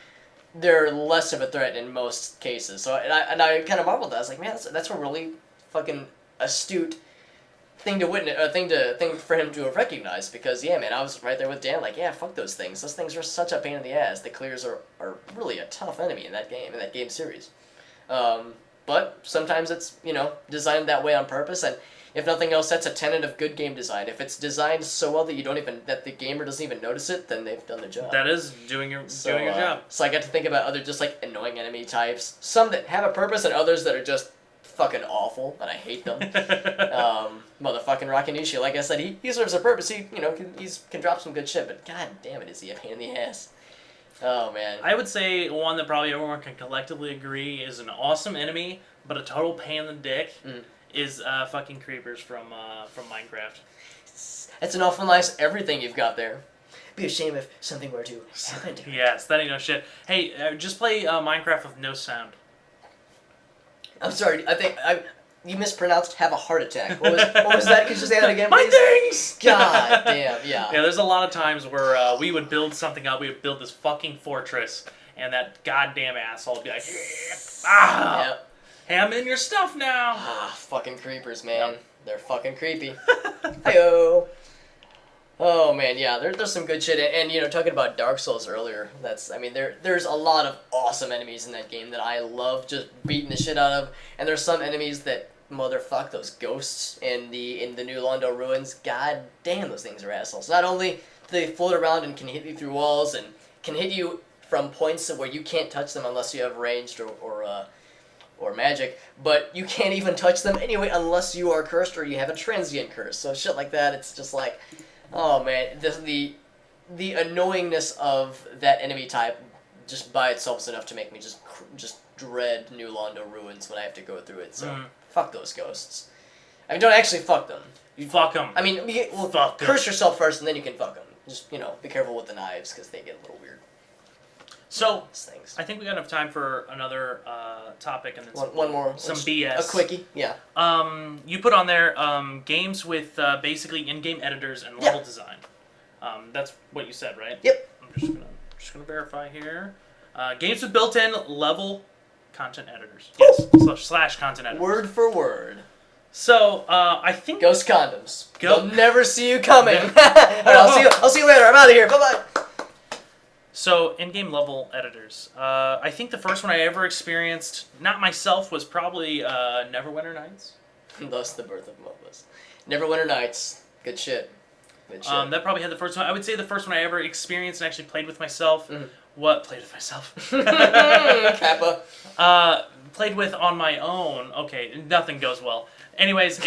they're less of a threat in most cases. So I kind of marveled at that. I was like, man, that's a really fucking astute thing to witness, thing for him to have recognized, because yeah, man, I was right there with Dan, like, yeah, fuck those things. Those things are such a pain in the ass. The clears are really a tough enemy in that game series. But sometimes it's, designed that way on purpose, and if nothing else, that's a tenet of good game design. If it's designed so well that the gamer doesn't even notice it, then they've done their job. That is doing your job. So I got to think about other just like annoying enemy types, some that have a purpose and others that are just fucking awful, and I hate them. Motherfucking Rakanishu, like I said, he serves a purpose. He can drop some good shit, but god damn it, is he a pain in the ass. Oh man. I would say one that probably everyone can collectively agree is an awesome enemy, but a total pain in the dick. Is fucking creepers from Minecraft. That's an awful nice everything you've got there. Be a shame if something were to happen to Yes, that ain't no shit. Hey, just play Minecraft with no sound. I'm sorry, I think you mispronounced "have a heart attack." What was that? Could you say that again, My please? things! God damn, yeah. Yeah, there's a lot of times where we would build something up. We would build this fucking fortress, and that goddamn asshole would be like, Yep. Hey, I'm in your stuff now. Fucking creepers, man. Yep. They're fucking creepy. Heyo. Oh man, yeah. There's some good shit, and talking about Dark Souls earlier. There's a lot of awesome enemies in that game that I love just beating the shit out of, and there's some enemies that motherfuck those ghosts in the New Londo ruins. God damn, those things are assholes. Not only do they float around and can hit you through walls and can hit you from points where you can't touch them unless you have ranged or magic, but you can't even touch them anyway unless you are cursed or you have a transient curse. So shit like that, it's just like, oh man, the annoyingness of that enemy type just by itself is enough to make me just dread New Londo Ruins when I have to go through it. So fuck those ghosts. I mean, don't actually fuck them. You fuck them. I mean, curse yourself first and then you can fuck them. Just, be careful with the knives because they get a little weird. So, Things. I think we got enough time for another topic and then one more. Some BS. A quickie, yeah. You put on there games with basically in-game editors and level design. That's what you said, right? Yep. I'm just gonna verify here. Games with built-in level content editors. Yes. / content editors. Word for word. So I think Ghost condoms. They'll never see you coming. All right, I'll see you later. I'm out of here. Bye bye. So, in-game level editors. I think the first one I ever experienced, not myself, was probably Neverwinter Nights. Thus the birth of MOBAs. Neverwinter Nights. Good shit. Good shit. That probably had the first one. I would say the first one I ever experienced and actually played with myself. Played with myself? Kappa. Played with on my own. Okay, nothing goes well. Anyways,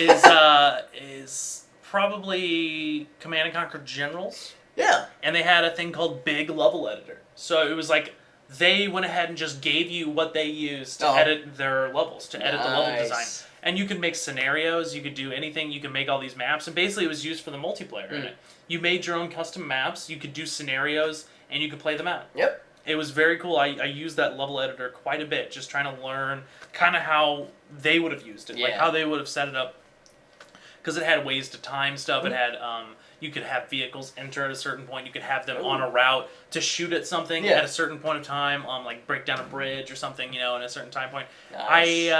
is probably Command and Conquer Generals. Yeah. And they had a thing called Big Level Editor. So it was like they went ahead and just gave you what they used to edit their levels, to edit the level design. And you could make scenarios, you could do anything, you could make all these maps, and basically it was used for the multiplayer in it. You made your own custom maps, you could do scenarios, and you could play them out. Yep. It was very cool. I used that level editor quite a bit, just trying to learn kind of how they would have used it, like how they would have set it up. Because it had ways to time stuff, it had... you could have vehicles enter at a certain point. You could have them on a route to shoot at something at a certain point of time, like break down a bridge or something, in a certain time point. Nice.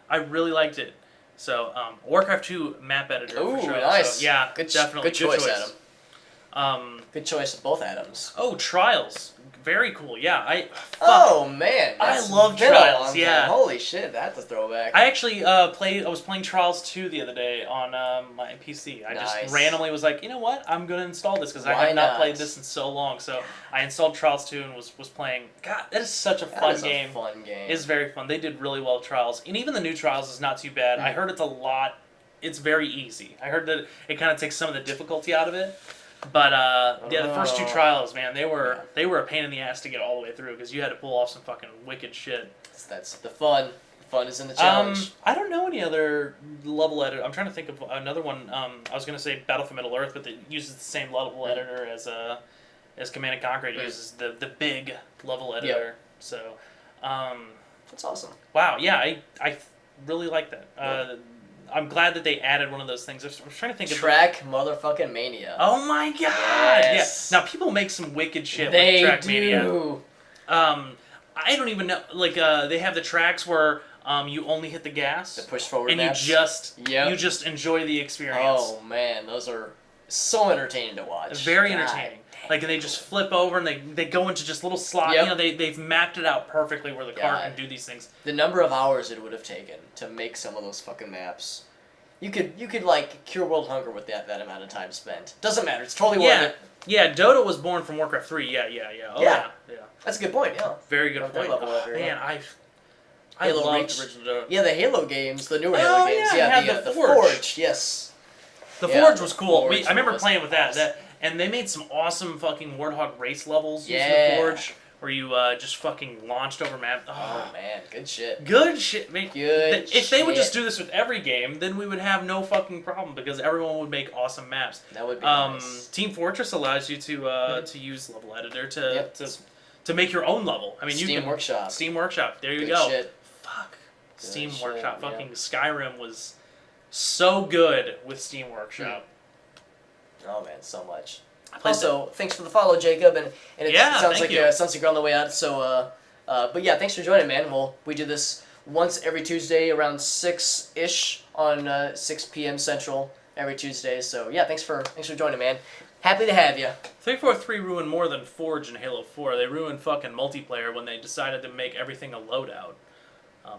I really liked it. So, Warcraft 2 map editor. Ooh, for sure. nice. So, yeah, definitely. Good choice, Adam. Good choice of both Adams. Oh, Trials. Very cool. Yeah, Oh man, I love Trials. Yeah. Holy shit, that's a throwback. I actually I was playing Trials 2 the other day on my PC. I just randomly was like, you know what? I'm gonna install this because I have not played this in so long. So I installed Trials 2 and was playing. God, that is such a fun game. Fun game. It's very fun. They did really well with Trials, and even the new Trials is not too bad. I heard it's a lot. It's very easy. I heard that it kind of takes some of the difficulty out of it. But the first 2 Trials, man, they were a pain in the ass to get all the way through because you had to pull off some fucking wicked shit. That's the fun. Fun is in the challenge. I don't know any other level editor. I'm trying to think of another one. I was gonna say Battle for Middle Earth, but it uses the same level editor as Command and Conquer. It uses the big level editor. Yep. So that's awesome. Wow. Yeah, I really like that. I'm glad that they added one of those things. I was trying to think of Track motherfucking Mania. Oh my god! Yes. Yeah. Now people make some wicked shit with Track Mania. I don't even know. Like they have the tracks where you only hit the gas, the push forward, and maps. you just enjoy the experience. Oh man, those are so entertaining to watch. Very entertaining. Like they just flip over and they go into just little slots. Yep. They've mapped it out perfectly where the car can do these things. The number of hours it would have taken to make some of those fucking maps. You could like cure world hunger with that amount of time spent. Doesn't matter. It's totally worth it. Yeah, Dota was born from Warcraft 3. Yeah. Oh, yeah. That's a good point. Yeah. Very good point. Man, I Halo loved Reach. original Dota. Yeah, the Halo games, the newer Halo games. Yeah, the Forge. Yes. The Forge was cool. I remember playing with that. And they made some awesome fucking Warthog race levels using the Forge, where you just fucking launched over map. Oh man, good shit. Good shit, man. Good If they would just do this with every game, then we would have no fucking problem because everyone would make awesome maps. That would be nice. Team Fortress allows you to use level editor to make your own level. I mean, Steam Workshop. Steam Workshop. There you go. Good shit. Fuck. Good Steam Workshop. Fucking Skyrim was so good with Steam Workshop. Oh man, so much. Also, thanks for the follow, Jacob, and it sounds like you're on the way out. So, but yeah, thanks for joining, man. We do this once every Tuesday around 6-ish on 6 p.m. Central every Tuesday. So yeah, thanks for joining, man. Happy to have you. 343 ruined more than Forge and Halo 4. They ruined fucking multiplayer when they decided to make everything a loadout.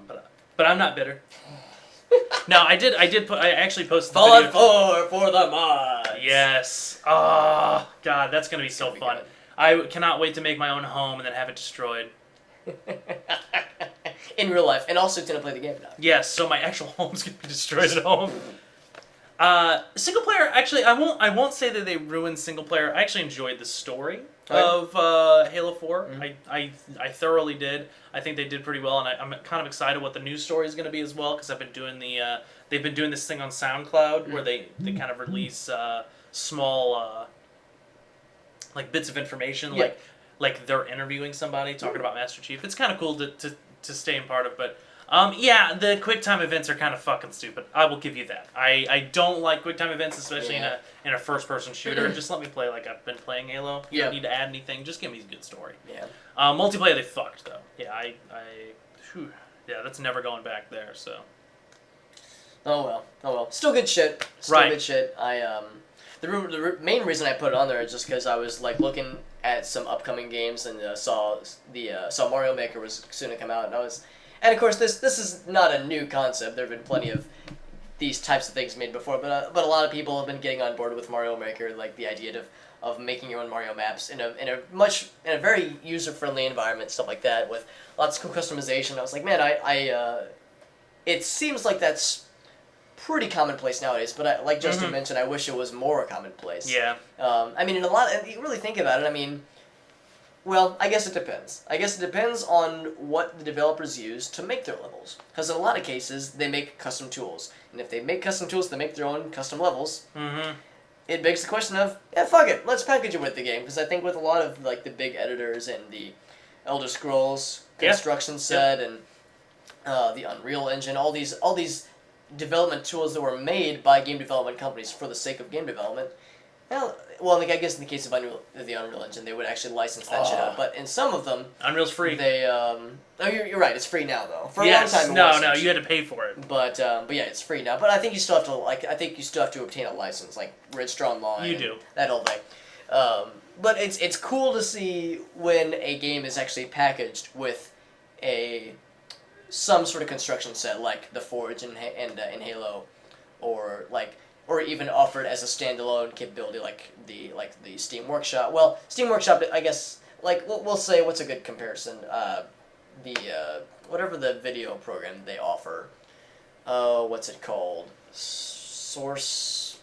But I'm not bitter. No, I actually posted the Fallout 4 for the mods. Yes. Oh, God, that's going to be so fun. I cannot wait to make my own home and then have it destroyed. In real life, and also gonna play the game now. Yes, so my actual home's gonna be destroyed at home. Single player, actually, I won't say that they ruined single player. I actually enjoyed the story of Halo 4. I thoroughly did. I think they did pretty well, and I'm kind of excited what the new story is going to be as well, because I've been doing they've been doing this thing on SoundCloud where they kind of release small like bits of information, like they're interviewing somebody talking about Master Chief. It's kind of cool to stay in part of, but. Yeah, the QuickTime events are kind of fucking stupid. I will give you that. I don't like QuickTime events, especially in a first-person shooter. Just let me play like I've been playing Halo. You don't need to add anything. Just give me a good story. Yeah. Multiplayer, they fucked, though. Yeah, yeah, that's never going back there, so. Oh well. Still good shit. Good shit. The main reason I put it on there is just because I was like looking at some upcoming games and saw Mario Maker was soon to come out, and of course, this is not a new concept. There have been plenty of these types of things made before, but a lot of people have been getting on board with Mario Maker, like the idea of making your own Mario maps in a very user friendly environment, stuff like that, with lots of cool customization. I was like, man, it seems like that's pretty commonplace nowadays. But like Justin mentioned, I wish it was more commonplace. Yeah. I mean, you really think about it. I mean. Well, I guess it depends. I guess it depends on what the developers use to make their levels. Because in a lot of cases, they make custom tools. And if they make custom tools, they make their own custom levels. It begs the question of, fuck it, let's package it with the game. Because I think with a lot of like the big editors and the Elder Scrolls construction set and the Unreal Engine, all these development tools that were made by game development companies for the sake of game development. Well, like I guess in the case of the Unreal Engine, they would actually license that shit out. But in some of them, Unreal's free. They you're right. It's free now though. For a long time, no, you had to pay for it. But yeah, it's free now. But I think you still have to obtain a license, like Register Online. You do that whole thing. But it's cool to see when a game is actually packaged with some sort of construction set, like the Forge in Halo, or even offered as a standalone capability, like the Steam Workshop. Well, Steam Workshop, I guess, like we'll say, what's a good comparison? Whatever the video program they offer. What's it called? Source.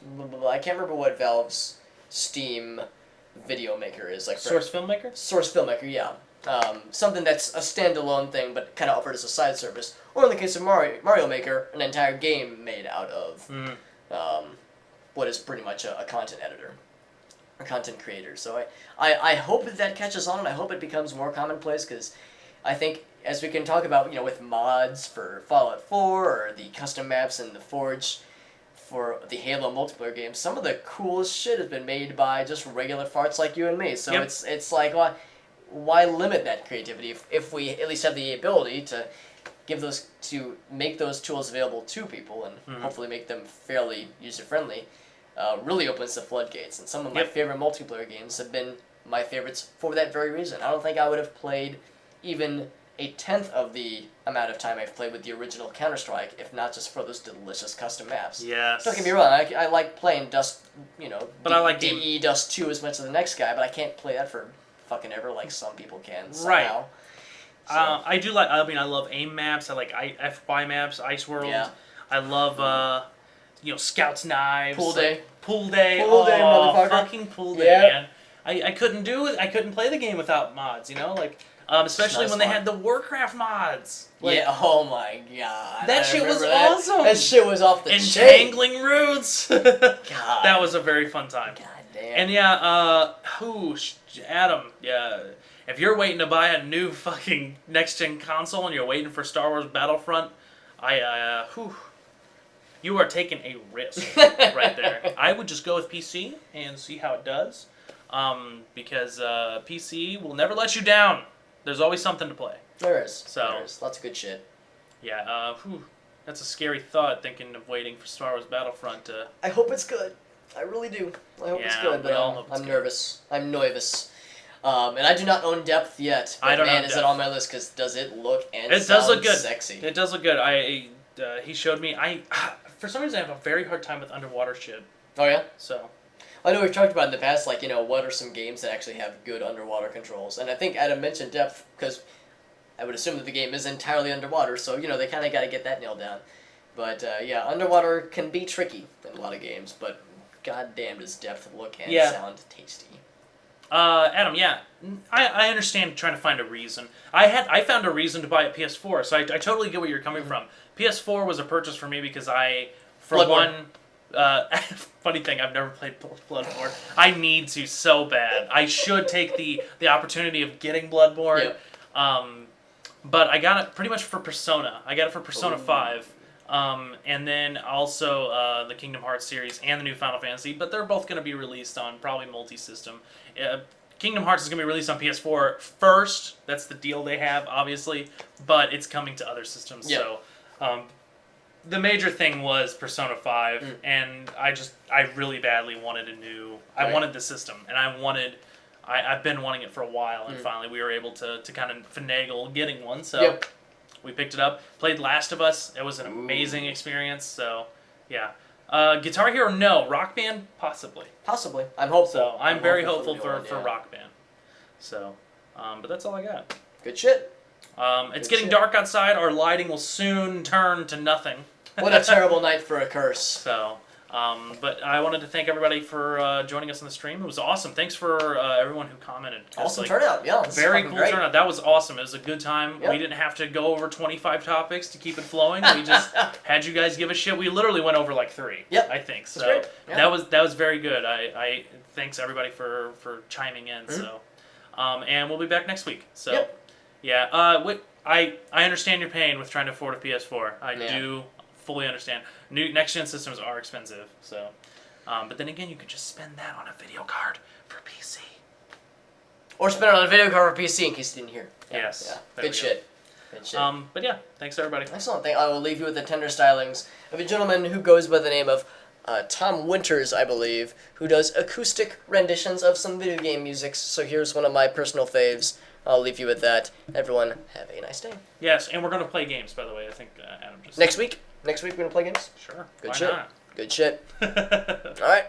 I can't remember what Valve's Steam video maker is like. Source Filmmaker. Source Filmmaker, yeah. Something that's a standalone thing, but kind of offered as a side service. Or in the case of Mario Maker, an entire game made out of. What is pretty much a content editor, a content creator. So I hope that catches on, and I hope it becomes more commonplace, because I think, as we can talk about, with mods for Fallout 4, or the custom maps in the Forge for the Halo multiplayer games, some of the coolest shit has been made by just regular farts like you and me. So it's like, why limit that creativity if we at least have the ability to make those tools available to people and hopefully make them fairly user-friendly, really opens the floodgates. And some of my favorite multiplayer games have been my favorites for that very reason. I don't think I would have played even a tenth of the amount of time I've played with the original Counter-Strike if not just for those delicious custom maps. Yes. Don't get me wrong, I like playing Dust, but I like DE Dust 2 as much as the next guy, but I can't play that for fucking ever like some people can somehow. Right. So. I do like. I mean, I love AIM maps. I like FY maps, Ice World. Yeah. I love, Scouts Knives. Pool Day. Pool Day. Pool Day, motherfucker. Fucking Pool Day, man. I couldn't play the game without mods. Especially when they had the Warcraft mods. Oh my god. That shit was awesome. That shit was off the chain. Entangling Roots. God. That was a very fun time. God damn. And Adam, if you're waiting to buy a new fucking next-gen console and you're waiting for Star Wars Battlefront, you are taking a risk right there. I would just go with PC and see how it does, because PC will never let you down. There's always something to play. There is. So, there is. Lots of good shit. Yeah, that's a scary thought, thinking of waiting for Star Wars Battlefront to... I hope it's good. I really do. I hope it's good, but I'm nervous. I'm nervous. And I do not own Depth yet. But I don't know. Man, is it on my list? Because does it look and it does look good. Sexy? It does look good. He showed me. For some reason, I have a very hard time with underwater shit. Oh yeah. So. I know we've talked about in the past, like, what are some games that actually have good underwater controls? And I think Adam mentioned depth, because I would assume that the game is entirely underwater, so, they kind of got to get that nailed down. But, yeah, underwater can be tricky in a lot of games, but goddamn does depth look and sound tasty. Adam, yeah, I understand trying to find a reason. I found a reason to buy a PS4, so I totally get where you're coming from. PS4 was a purchase for me because funny thing, I've never played Bloodborne. I need to so bad. I should take the opportunity of getting Bloodborne. Yep. But I got it pretty much for Persona. I got it for Persona 5. And then also the Kingdom Hearts series and the new Final Fantasy, but they're both going to be released on probably multi-system. Kingdom Hearts is going to be released on PS4 first. That's the deal they have, obviously, but it's coming to other systems. Yep. So the major thing was Persona 5, and I really badly wanted I wanted the system, and I've been wanting it for a while, and finally we were able to kind of finagle getting one, so... Yep. We picked it up, played Last of Us. It was an amazing experience. So, yeah. Guitar Hero, no. Rock Band, possibly. Possibly. I'm hopeful. So I'm very hopeful for Rock Band. So, but that's all I got. Good shit. It's getting dark outside. Our lighting will soon turn to nothing. What a terrible night for a curse. So, but I wanted to thank everybody for joining us on the stream. It was awesome. Thanks for everyone who commented. Awesome turnout, yeah. Very cool turnout. That was awesome. It was a good time. Yep. We didn't have to go over 25 topics to keep it flowing. We just had you guys give a shit. We literally went over like 3. Yep. I think. So that was very good. I thanks everybody for chiming in. So, and we'll be back next week. So, yeah. I understand your pain with trying to afford a PS4. I do fully understand. Next-gen systems are expensive, so... but then again, you could just spend that on a video card for PC. Or spend it on a video card for PC in case you didn't hear. Yes. Yeah. Good shit. Good shit. But yeah, thanks everybody. Excellent. I will leave you with the tender stylings of a gentleman who goes by the name of Tom Winters, I believe, who does acoustic renditions of some video game music. So here's one of my personal faves. I'll leave you with that. Everyone, have a nice day. Yes, and we're going to play games, by the way. I think Adam just... Next week? Next week we're going to play games? Sure. Good Why shit. not? Good shit. All right.